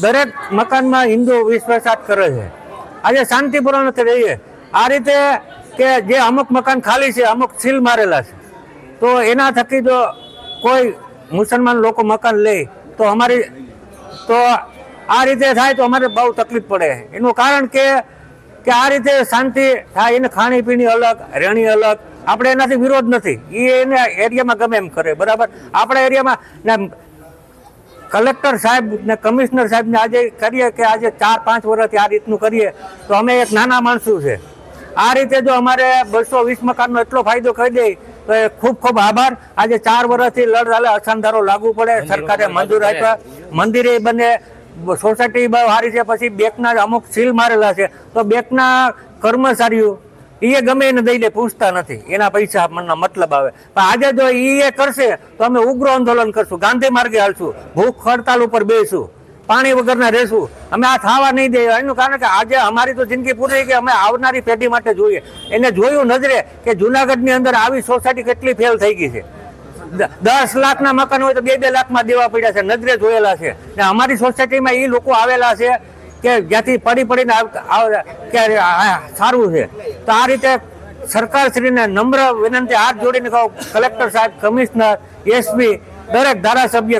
દરેક મકાનમાં હિન્દુ વિશ્વાસ કરે છે. આજે શાંતિપૂર્ણ નથી રહીએ. આ રીતે કે જે અમુક મકાન ખાલી છે, અમુક સીલ મારેલા છે, તો એના થકી જો કોઈ મુસલમાન લોકો મકાન લે તો આ રીતે થાય તો અમારે બહુ તકલીફ પડે. એનું કારણ કે આ રીતે શાંતિ થાય. એને ખાણીપીણી અલગ, રહેણી અલગ. આપણે એનાથી વિરોધ નથી. એ એના એરિયામાં ગમે એમ કરે, બરાબર. આપણા એરિયામાં કલેક્ટર સાહેબ ને કમિશનર સાહેબને આજે કરીએ કે આજે 4-5 વર્ષથી આ રીતનું કરીએ તો અમે એક નાના માણસો છે. આ રીતે જો અમારે 220 મકાનનો એટલો ફાયદો કરી દે તો એ ખૂબ ખૂબ આભાર. આજે 4 વર્ષથી લડધાલે અસાનધારો લાગુ પડે. સરકારે મંજૂર આપ્યા, મંદિરે બને, સોસાયટી બહુ સારી છે. પછી બેંકના અમુક સીલ મારેલા છે તો બેંકના કર્મચારીઓ એ ગમે એને દઈ દે, પૂછતા નથી. એના પૈસા મનનો મતલબ આવે. પણ આજે જો એ કરશે તો અમે ઉગ્ર આંદોલન કરશું, ગાંધી માર્ગે હાલશું, ભૂખ હડતાલ ઉપર બેસું, પાણી વગરના રહેશું. અમે આ થવા નહીં દઈએ. એનું કારણ કે આજે અમારી તો જિંદગી પૂરી થઈ ગઈ. અમે આવનારી પેઢી માટે જોઈએ. એને જોયું નજરે કે જુનાગઢની અંદર આવી સોસાયટી કેટલી ફેલ થઈ ગઈ છે. 10 લાખના મકાન હોય તો 2-2 લાખમાં દેવા પડ્યા છે. નજરે જોયેલા છે. ને અમારી સોસાયટીમાં એ લોકો આવેલા છે કે જ્યાંથી પડીને સારું છે. તો આ રીતે સરકારશ્રીને નમ્ર વિનંતી, હાથ જોડીને કહું, કલેક્ટર સાહેબ, કમિશનર, એસપી, દરેક ધારાસભ્ય,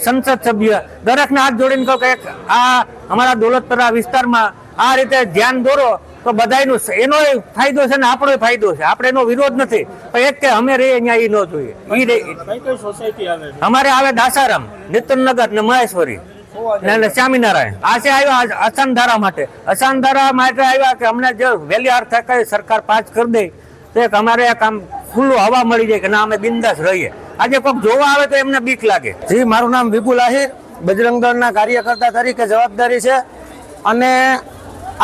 સંસદ સભ્ય, દરેકને હાથ જોડીને કહું કે આ અમારા દોલતપરા વિસ્તારમાં આ રીતે ધ્યાન દોરો તો બધાયનું એનો ફાયદો છે ને આપણો ફાયદો છે. આપણે એનો વિરોધ નથી, પણ એક કે અમે રહીએ અહીંયા એ ન જોઈએ. અમારે આવે દાસારામ, નૂતનનગર ને મહેશ્વરી ને સ્વામિનારાયણ. આજે આવ્યા અસાનધારા માટે. અસાનધારા માટે આવ્યા કે અમને જો વહેલી સરકાર પાસ કરી દે તો એક અમારે કામ ખુલ્લું હવા મળી જાય કે ના અમે બિંદાસ રહીએ. આજે કોઈક જોવા આવે તો એમને બીક લાગે. જી, મારું નામ વિપુલ આહિર, બજરંગ દળના કાર્યકર્તા તરીકે જવાબદારી છે. અને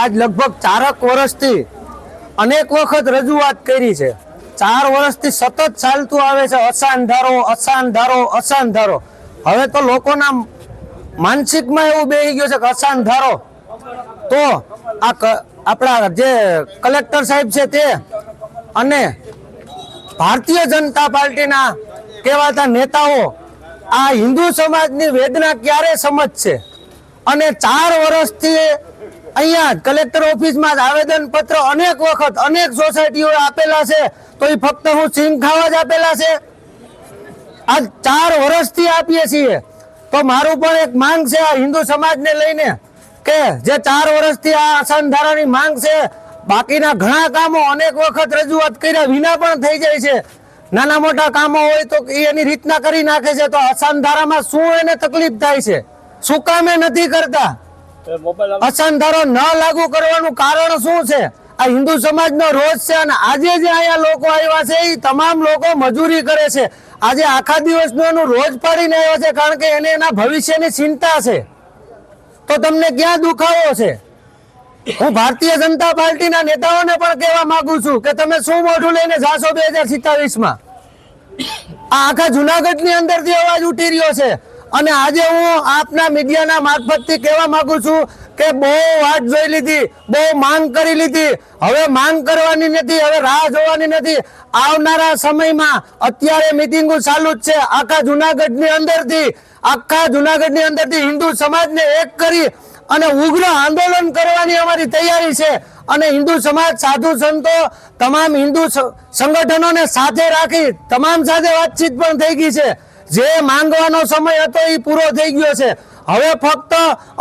આજ લગભગ 4 વર્ષથી અનેક વખત રજૂઆત કરી છે. 4 વર્ષથી સતત ચાલતું આવે છે અસાન ધારો. હવે તો લોકોના માનસિકમાં એવું બેસી ગયું છે કે અસાન ધારો. તો આપણા જે કલેક્ટર સાહેબ છે તે અને ભારતીય જનતા પાર્ટીના કહેવાતા નેતાઓ આ હિન્દુ સમાજની વેદના ક્યારે સમજશે? અને 4 વર્ષથી અહીંયા કલેક્ટર ઓફિસમાં આવેદન પત્ર અનેક વખત અનેક સોસાયટીઓએ આપેલા છે, તો એ ફક્ત હું સિંગ ખાવા જ આપેલા છે? આ 4 વર્ષથી આપીએ છીએ. તો મારું પણ એક માંગ છે આ હિન્દુ સમાજને લઈને કે જે 4 વર્ષથી આ અસાનધારાની માંગ છે, બાકીના ઘણા કામો અનેક વખત રજૂઆત કર્યા વિના પણ થઈ જાય છે. નાના મોટા કામો હોય તો એની રીતના કરી નાખે છે. તો અસાનધારામાં શું એને તકલીફ થાય છે? શું કામે નથી કરતા? અસાનધારો ન લાગુ કરવાનું કારણ શું છે? આ હિન્દુ સમાજનો રોજ છે. અને આજે જે અહીંયા લોકો આવ્યા છે એ તમામ લોકો મજૂરી કરે છે. આજે આખા દિવસનું એનું રોજ પાડીને આવ્યો છે, કારણ કે એને એના ભવિષ્યની ચિંતા છે. તો તમને ક્યાં દુખાવો છે? હું ભારતીય જનતા પાર્ટીના નેતાઓને પણ કહેવા માંગુ છું કે તમે શું મોઢું લઈને જાશો 2027માં? આ આખા જુનાગઢની અંદરથી અવાજ ઉઠી રહ્યો છે. અને આજે હું આપના મીડિયાના મારફતથી કહેવા માંગુ છું કે બહુ વાત જોઈ લીધી, બહુ માંગ કરી લીધી, હવે માંગ કરવાની નથી, હવે રાહ જોવાની નથી. આવનારા સમયમાં અત્યારે મિટિંગો ચાલુ જ છે. આખા જુનાગઢની અંદરથી હિન્દુ સમાજને એક કરી અને ઉગ્ર આંદોલન કરવાની અમારી તૈયારી છે. અને હિન્દુ સમાજ, સાધુ સંતો, તમામ હિન્દુ સંગઠનોને સાથે રાખી તમામ સાથે વાતચીત પણ થઈ ગઈ છે. જે માંગવાનો સમય હતો એ પૂરો થઈ ગયો છે. હવે ફક્ત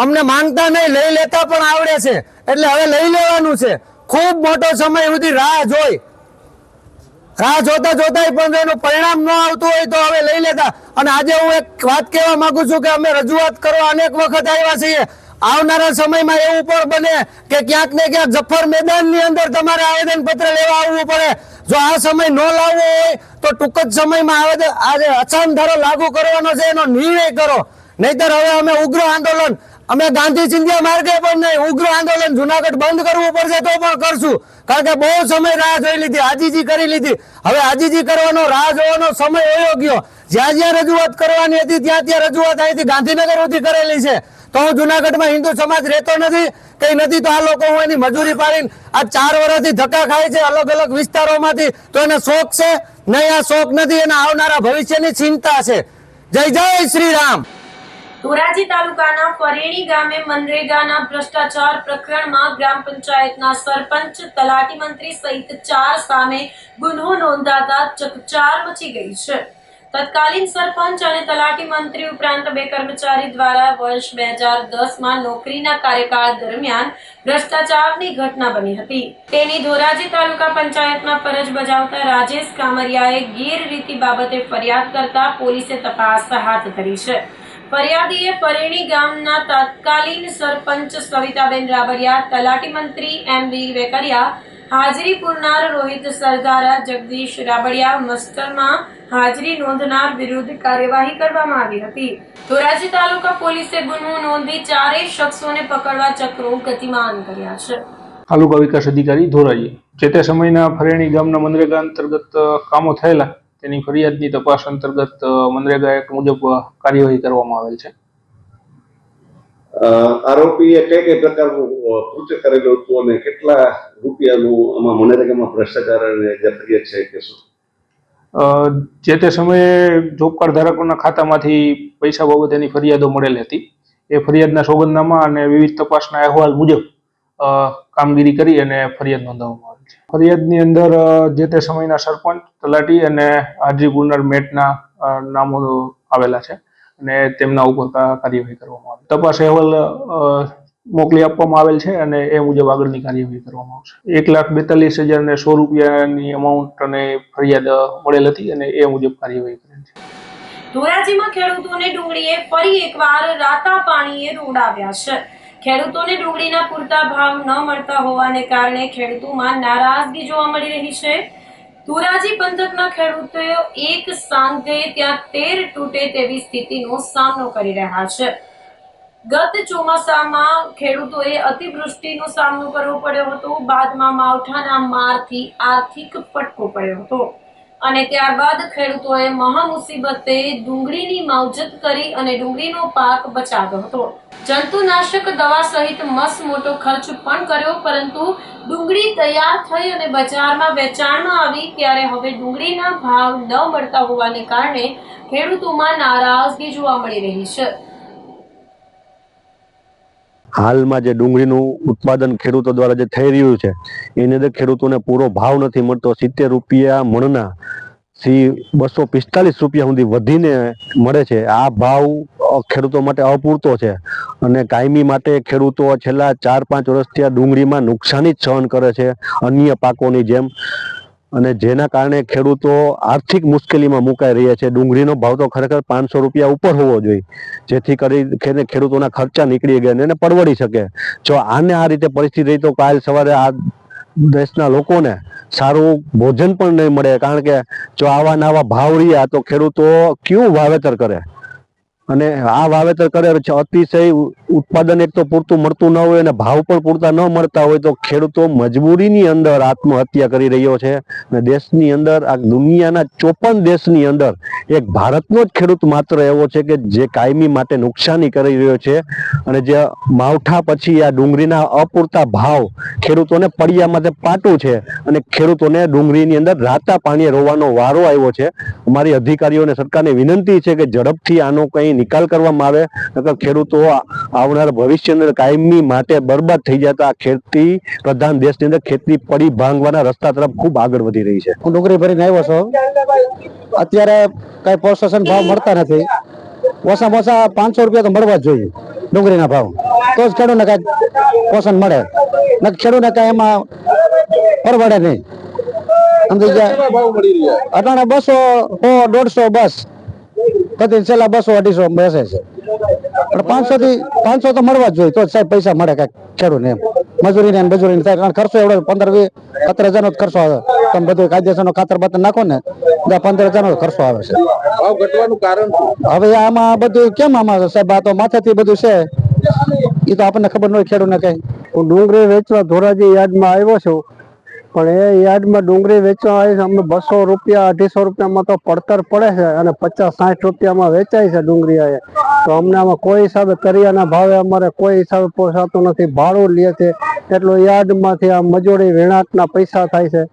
અમને માંગતા નહીં, લઈ લેતા પણ આવડે છે. એટલે હવે લઈ લેવાનું છે. ખૂબ મોટો સમય સુધી રાહ જોતા પણ એનું પરિણામ ન આવતું હોય તો હવે લઈ લેતા. અને આજે હું એક વાત કહેવા માંગુ છું કે અમે રજૂઆત કરવા અનેક વખત આવ્યા છીએ. આવનારા સમયમાં એવું પણ બને કે ક્યાંક ને ક્યાંક જફર મેદાનની અંદર તમારે આવેદન પત્ર લેવા આવવું પડે. જો આ સમય ન લાવવો હોય તો ટૂંક જ સમયમાં આજે અસાનધારો લાગુ કરવાનો છે એનો નિર્ણય કરો. નહીતર હવે અમે ઉગ્ર આંદોલન, અમે ગાંધી ચિંધ્યા માર્ગે પણ નહીં, ઉગ્ર આંદોલન જુનાગઢ બંધ કરવું પડશે તો પણ કરશું. કારણ કે બહુ સમય રાહ જોઈ લીધી, આજીજી કરી લીધી. હવે આજીજી કરવાનો, રાહ જોવાનો સમય વયો ગયો. જ્યાં જ્યાં રજૂઆત કરવાની હતી ત્યાં રજૂઆત અહીંથી ગાંધીનગર સુધી કરેલી છે. તો હું જુનાગઢમાં હિન્દુ સમાજ રહેતો નથી કઈ નથી, તો આ લોકો હું એની મજૂરી પાડીને આ 4 વર્ષથી ધક્કા ખાય છે અલગ અલગ વિસ્તારોમાંથી. તો એને શોખ છે નહીં? આ શોખ નથી, એના આવનારા ભવિષ્યની ચિંતા છે. જય જય શ્રી રામ. ધોરાજી તાલુકાના ફરેણી ગામે મનરેગાના ભ્રષ્ટાચાર પ્રકરણમાં ગ્રામ પંચાયતના સરપંચ, તલાટી મંત્રી સહિત 4 સામે ગુનો નોંધાતા ચકચાર મચી ગઈ છે. તત્કાલીન સરપંચ અને તલાટી મંત્રી ઉપરાંત 2 કર્મચારી દ્વારા વર્ષ 2010માં નોકરીના કાર્યકાળ દરમિયાન ભ્રષ્ટાચારની ઘટના બની હતી. તેની ધોરાજી તાલુકા પંચાયતમાં ફરજ બજાવતા રાજેશ કામરિયાએ ગેરરીતિ બાબતે ફરિયાદ કરતા પોલીસે તપાસ હાથ ધરી છે. ફરિયાદીએ ફરેણી ગામના તત્કાલીન સરપંચ સવિતાબેન રાબરિયા, તલાટી મંત્રી M.V. વેકરિયા, હાજરી પૂરનાર રોહિત સરદારા, જગદીશ રાબડિયા મસ્ટરમાં હાજરી નોંધનાર વિરુદ્ધ કાર્યવાહી કરવામાં આવી હતી. ધોરાજી તાલુકા પોલીસે ગુનો નોંધી 4 શખ્સોને પકડવા ચક્રો ગતિમાન કર્યા છે. તાલુકા વિકાસ અધિકારી ધોરાજી જે તે સમયના ફરેણી ગામના મનરેગા અંતર્ગત કામો થયેલા તેની ફરિયાદની તપાસ અંતર્ગત મનરેગા એક્ટ મુજબ કાર્યવાહી કરવામાં આવેલ છે. આરોપીએ કઈ પ્રકારનું કૃત્ય કરેલું હતું અને કેટલા રૂપિયાનું આમાં મનરેગામાં ભ્રષ્ટાચાર જે ફરિયાદ છે કે શું? જે તે સમયે જોબ કાર્ડ ધારકોના ખાતામાંથી પૈસા બાબતેની ફરિયાદો મળેલ હતી. એ ફરિયાદના સોગંદનામા અને વિવિધ તપાસના અહેવાલ મુજબ કામગીરી કરી અને ફરિયાદ નોંધાવવામાં આવી છે. ફરિયાદની અંદર જે તે સમયના સરપંચ, તલાટી અને હાજરી પૂરનાર મેટના નામો આવેલા છે અને તેમના ઉપર કાર્યવાહી કરવામાં આવી. તપાસ અહેવાલ મોકલી આપવામાં આવેલ છે અને એ મુજબ આગળની કાર્યવાહી કરવામાં આવશે. 1,42,100 રૂપિયાની અમાઉન્ટ અને ફરિયાદ મળેલ હતી અને એ મુજબ કાર્યવાહી કરેલ છે. ધોરાજીમાં ખેડૂતોને ડુંગળીએ ફરી એકવાર રાતા પાણીએ રોડાવ્યા છે. ખેડૂતોને ડુંગળીના પૂરતા ભાવ ન મળતા હોવાને કારણે ખેડૂતોમાં નારાજગી જોવા મળી રહી છે. ધોરાજી પંથકના ખેડૂતો એક સાંજે ત્યાં 13 તૂટે તેવી સ્થિતિનો સામનો કરી રહ્યા છે. ગત ચોમાસામાં ખેડૂતોએ અતિવૃષ્ટિનો સામનો કરવો પડ્યો હતો. બાદમાં માવઠાના મારથી આર્થિક ફટકો પડ્યો હતો અને ત્યારબાદ ખેડૂતોએ મહા મુસીબતે ડુંગળીની માવજત કરી અને ડુંગળીનો પાક બચાવ્યો હતો. જંતુનાશક દવા સહિત મસ્ત મોટો ખર્ચ પણ કર્યો, પરંતુ ડુંગળી તૈયાર થઈ અને બજારમાં વેચાણમાં આવી ત્યારે હવે ડુંગળીના ભાવ ન મળતા હોવાને કારણે ખેડૂતોમાં નારાજગી જોવા મળી રહી છે. હાલમાં જે ડુંગળીનું ઉત્પાદન ખેડૂતો દ્વારા જે થઈ રહ્યું છે એની અંદર ખેડૂતોને પૂરો ભાવ નથી મળતો. 70 રૂપિયા મણના થી 245 રૂપિયા સુધી વધીને મળે છે. આ ભાવ ખેડૂતો માટે અપૂરતો છે અને કાયમી માટે ખેડૂતો છેલ્લા 4-5 વર્ષથી આ ડુંગળીમાં નુકસાની જ સહન કરે છે અન્ય પાકોની જેમ, અને જેના કારણે ખેડૂતો આર્થિક મુશ્કેલીમાં મુકાઈ રહ્યા છે. ડુંગળીનો ભાવ તો ખરેખર 500 રૂપિયા ઉપર હોવો જોઈએ, જેથી કરીને ખેડૂતોના ખર્ચા નીકળી ગયા અને એને પરવડી શકે. જો આને આ રીતે પરિસ્થિતિ રહી તો કાલ સવારે આ દેશના લોકોને સારું ભોજન પણ નહીં મળે, કારણ કે જો આવા નવા ભાવ રહ્યા તો ખેડૂતો કેવું વાવેતર કરે, અને આ વાવેતર કરે અતિશય ઉત્પાદન એક તો પૂરતું મળતું ન હોય અને ભાવ પણ પૂરતા ન મળતા હોય તો ખેડૂતો મજબૂરીની અંદર આત્મહત્યા કરી રહ્યો છે. અને દેશની અંદર આ દુનિયાના 54 દેશની અંદર એક ભારતનો જ ખેડૂત માત્ર એવો છે કે જે કાયમી માટે નુકસાની કરી રહ્યો છે. અને જે માવઠા પછી આ ડુંગળીના અપૂરતા ભાવ ખેડૂતોને પડ્યા માટે પાટું છે અને ખેડૂતોને ડુંગળીની અંદર રાતા પાણીએ રોવાનો વારો આવ્યો છે. અમારી અધિકારીઓને સરકારને વિનંતી છે કે ઝડપથી આનો કંઈ નિકાલ કરવામાં આવે, નકર ખેડૂતો આવનાર ભવિષ્યની અંદર કાયમી માટે બરબાદ થઈ જતા આ ખેતી પ્રધાન દેશની અંદર ખેતી પડી ભાંગવાના રસ્તા તરફ ખૂબ આગળ વધી રહી છે. હું ડુંગળી ભરીને આવ્યો છું. અત્યારે કઈ પ્રોસેસન ભાવ મળતા નથી. ઓછામાં ઓછા 500 રૂપિયા તો મળવા જ જોઈએ ડુંગળીના ભાવ, તો જ ખેડૂતને કઈ પોષણ મળે. ખેડૂતને કઈ એમાં પરવડે નહીં. સમજી જાય અટાણે 200, 150 બસ પછી છેલ્લા 200-250 બેસે છે. 500 તો મળવા જ જોઈએ, તો સાહેબ પૈસા મળે કઈક ખેડૂતને. એમ મજૂરી મજૂરી થાય, કારણ ખર્ચો એવડો 15-17 હજારનો ખર્ચો આવે. તમે બધું કાયદેસરનો ખાતર બાતર નાખો ને 15 હજારનો ખર્ચો આવે છે. ભાવ ઘટવાનું કારણ હવે આમાં બધું કેમ આમાં સાહેબ, આ તો માથેથી બધું છે, એ તો આપણને ખબર ન હોય ખેડૂતને કઈ. હું ડુંગળી વેચવા ધોરાજી યાર્ડમાં આવ્યો છું, પણ એ યાર્ડમાં ડુંગળી વેચવા આવી છે. અમને 200 રૂપિયા 250 રૂપિયામાં તો પડતર પડે છે અને 50-60 રૂપિયામાં વેચાય છે ડુંગળી. તો અમને આમાં કોઈ હિસાબે કરિયાના ભાવે અમારે કોઈ હિસાબે પોસાતું નથી. ભાડું લે છે એટલું યાર્ડમાંથી આ મજૂરી વેણાટના પૈસા થાય છે,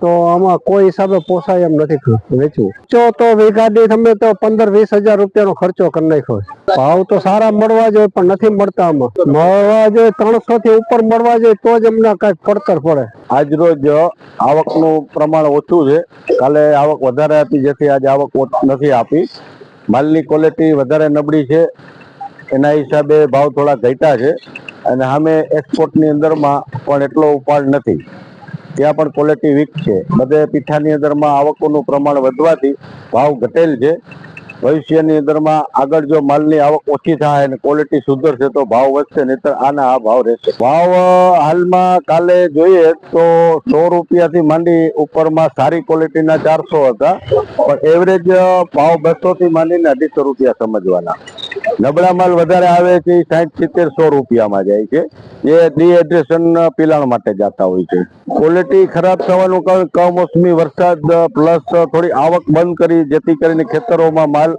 તો આમાં કોઈ હિસાબે પોસાય એમ નથી વેચવું. તો વીઘાડી તમે તો 15-20 હજાર રૂપિયાનો ખર્ચો કરી નાખ્યો છે. ભાવ તો સારા મળવા જોઈએ પણ નથી મળતા. આમાં મળવા જોઈએ 300 થી ઉપર મળવા જોઈએ તો જ અમને કઈક પડતર પડે. આજ રોજ આવકનું પ્રમાણ ઓછું છે, કાલે આવક વધારે હતી જેથી આજે આવક નથી આપી. માલની ક્વોલિટી વધારે નબળી છે, એના હિસાબે ભાવ થોડા ઘટ્યા છે. અને સામે એક્સપોર્ટની અંદરમાં પણ એટલો ઉપાડ નથી, ત્યાં પણ ક્વોલિટી વીક છે. બધે પીઠાની અંદરમાં આવકોનું પ્રમાણ વધવાથી ભાવ ઘટેલ છે. ભવિષ્યની અંદરમાં આગળ જો માલની આવક ઓછી થાય અને ક્વોલિટી સુધરશે તો ભાવ વધશે, નહીતર આના આ ભાવ રહેશે. ભાવ હાલમાં કાલે જોઈએ તો 100 રૂપિયાથી માંડી ઉપરમાં સારી ક્વોલિટીના 400 હતા, પણ એવરેજ ભાવ 200 થી માંડીને 250 રૂપિયા સમજવાના. નબળા માલ વધારે આવે છે, 60-70-100 રૂપિયામાં જાય છે, જે ડિહાઇડ્રેશન પિલાણ માટે જતા હોય છે. ક્વોલિટી ખરાબ થવાનું કારણ કમોસમી વરસાદ પ્લસ થોડી આવક બંધ કરી, જેથી કરીને ખેતરોમાં માલ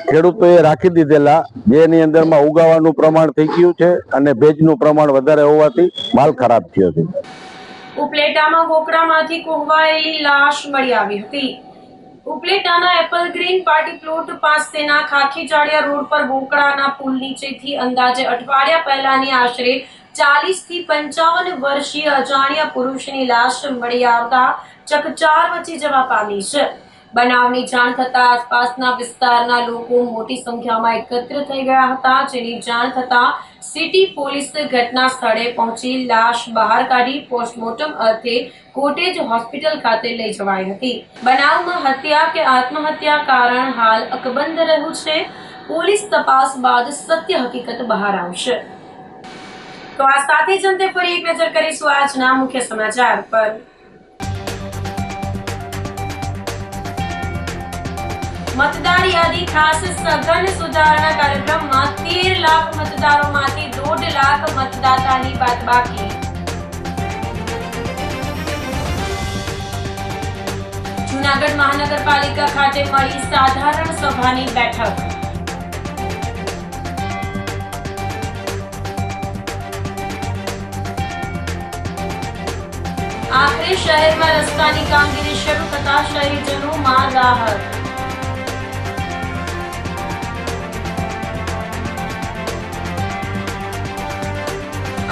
ખેડૂતોએ રાખી દીધેલા જેની અંદરમાં ઉગાવાનું પ્રમાણ થઈ ગયું છે અને ભેજનું પ્રમાણ વધારે હોવાથી માલ ખરાબ થયો છે. ઉપલેટામાં ગોકળામાંથી કોહવાયેલી લાશ મળી આવી હતી. ઉપલેટાના એપલ ગ્રીન પાર્ટી પ્લોટ પાસેના ખાખી જાળિયા રોડ પર ગોકળાના પુલ નીચેથી અંદાજે અઠવાડિયા પહેલાની આશરે 40 થી 55 વર્ષીય અજાણ્યા પુરુષની લાશ મળી આવતા ચકચાર મચી જવા પામી છે. બનાવની જાણ થતા આસપાસના વિસ્તારના લોકો મોટી સંખ્યામાં એકત્ર થઈ ગયા હતા, જેની જાણ થતા સિટી પોલીસ ઘટના સ્થળે પહોંચી લાશ બહાર કાઢી પોસ્ટમોર્ટમ અર્થે કોટેજ હોસ્પિટલ ખાતે લઈ જવાઈ હતી. બનાવમાં હત્યા કે આત્મહત્યા કારણ હાલ અકબંધ રહ્યું છે. પોલીસ તપાસ બાદ સત્ય હકીકત બહાર આવશે. તો આ સાથે જ અંતે ફરી એક નજર કરીશું આજના મુખ્ય સમાચાર પર. મતદાર યાદી ખાસ સઘન સુધારણા કાર્યક્રમમાં 13 લાખ મતદારોમાંથી 1.5 લાખ મતદાતાની બાદબાકી. જૂનાગઢ મહાનગરપાલિકા ખાતે મળી સાધારણ સભાની બેઠક. આખરે શહેરમાં રસ્તાની કામગીરી શરૂ થતા શહેરીજનોમાં રાહત.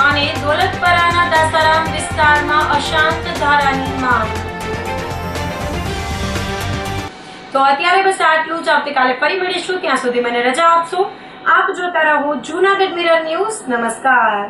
અને દોલતપરાના દાસારામ વિસ્તારમાં અશાંત ધારાની માંગ. તો અત્યારે બસ આટલું જ. આવતીકાલે ફરી મળીશું. ત્યાં સુધી મને રજા આપશો. આપ જોતા રહો જૂનાગઢ મિરર ન્યૂઝ. નમસ્કાર.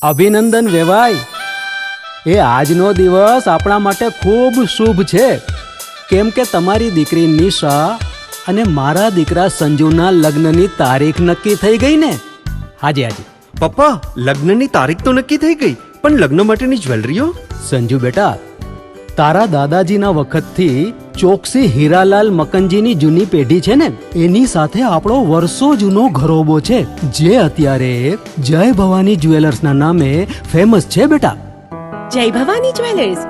અભિનંદન વેવાઈ. એ આજનો દિવસ આપણા માટે ખૂબ શુભ છે, કેમ કે તમારી દીકરી નિશા અને મારા દીકરા સંજુના લગ્નની તારીખ નક્કી થઈ ગઈ ને. હાજી હાજી પપ્પા, લગ્નની તારીખ તો નક્કી થઈ ગઈ, પણ લગ્ન માટેની જ્વેલરીઓ? સંજુ બેટા, તારા દાદાજીના વખતથી ચોકસી હીરાલાલ મકનજીની જૂની પેઢી છે ને, એની સાથે આપણો વર્ષો જૂનો ઘરોબો છે, જે અત્યારે જય ભવાની જ્વેલર્સના નામે ફેમસ છે બેટા. જય ભવાની જ્વેલર્સ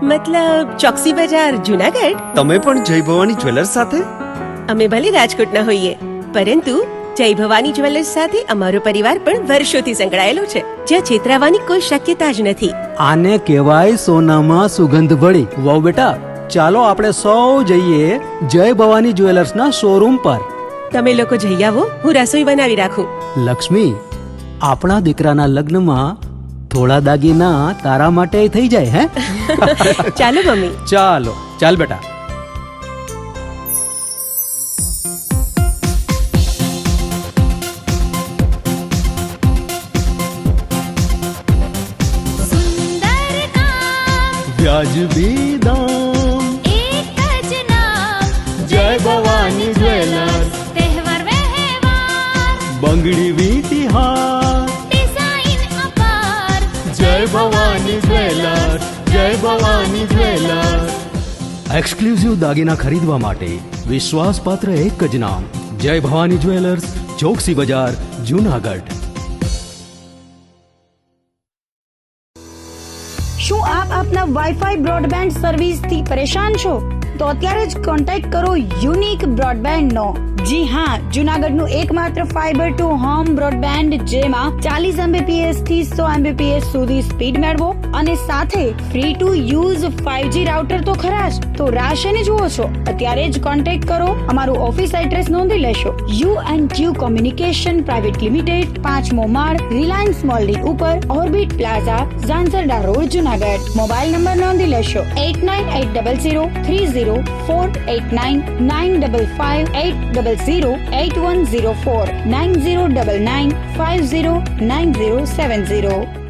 મતલબ ચોકસી બજાર જૂનાગઢ? તમે પણ જય ભવાની જ્વેલર્સ સાથે? અમે ભલે રાજકોટના હોઈએ, પરંતુ જય ભવાની જ્વેલર્સ સાથે અમારો પરિવાર પણ વર્ષોથી સંકળાયેલો છે, જ્યાં છેતરાવાની કોઈ શક્યતા જ નથી. આને કહેવાય સોનામાં સુગંધ ભળી. વાવ બેટા, ચાલો આપણે સૌ જઈએ જય ભવાની જ્વેલર્સના શોરૂમ પર. તમે લોકો જઈ આવો, હું રસોઈ બનાવી રાખું. લક્ષ્મી, આપણા દીકરાના લગ્નમાં થોડા દાગીના તારા માટે થઈ જાય. હે ચાલો મમ્મી. ચાલો ચાલ બેટા. વ્યાજબી દામ, એક જ નામ, જય ભવાની જ્વેલર્સ. તહેવાર વ્યવહાર, બંગડી વીંટી હાર, ડિઝાઇન અપાર, જય ભવાની જ્વેલર્સ, જય ભવાની જ્વેલર્સ. એક્સક્લુઝિવ દાગીના ખરીદવા માટે વિશ્વાસપાત્ર એક જ નામ, જય ભવાની જ્વેલર્સ, ચોકસી બજાર, જૂનાગઢ. શું આપ આપના વાઈફાઈ બ્રોડબેન્ડ સર્વિસથી પરેશાન છો? તો અત્યારે જ કોન્ટેક્ટ કરો યુનિક બ્રોડબેન્ડ નો. જી હા, જૂનાગઢનું એકમાત્ર ફાઈબર ટુ હોમ બ્રોડબેન્ડ, જેમાં 40 Mbps થી 100 Mbps સુધી સ્પીડ મેળવો અને સાથે free to use 5G router તો ખરા જ. તો રાહ શેને જુઓ છો? અત્યારે જ કોન્ટેક્ટ કરો. અમારું ઓફિસ એડ્રેસ નોંધી લેશો. U&Q કોમ્યુનિકેશન પ્રાઇવેટ લિમિટેડ, 5મો માળ, રિલાયન્સ મોલની ઉપર, orbit plaza, Zanzarda road, Junagadh. Mobile number નોંધી લેશો 8980030489 955 800 8104 9099 509070.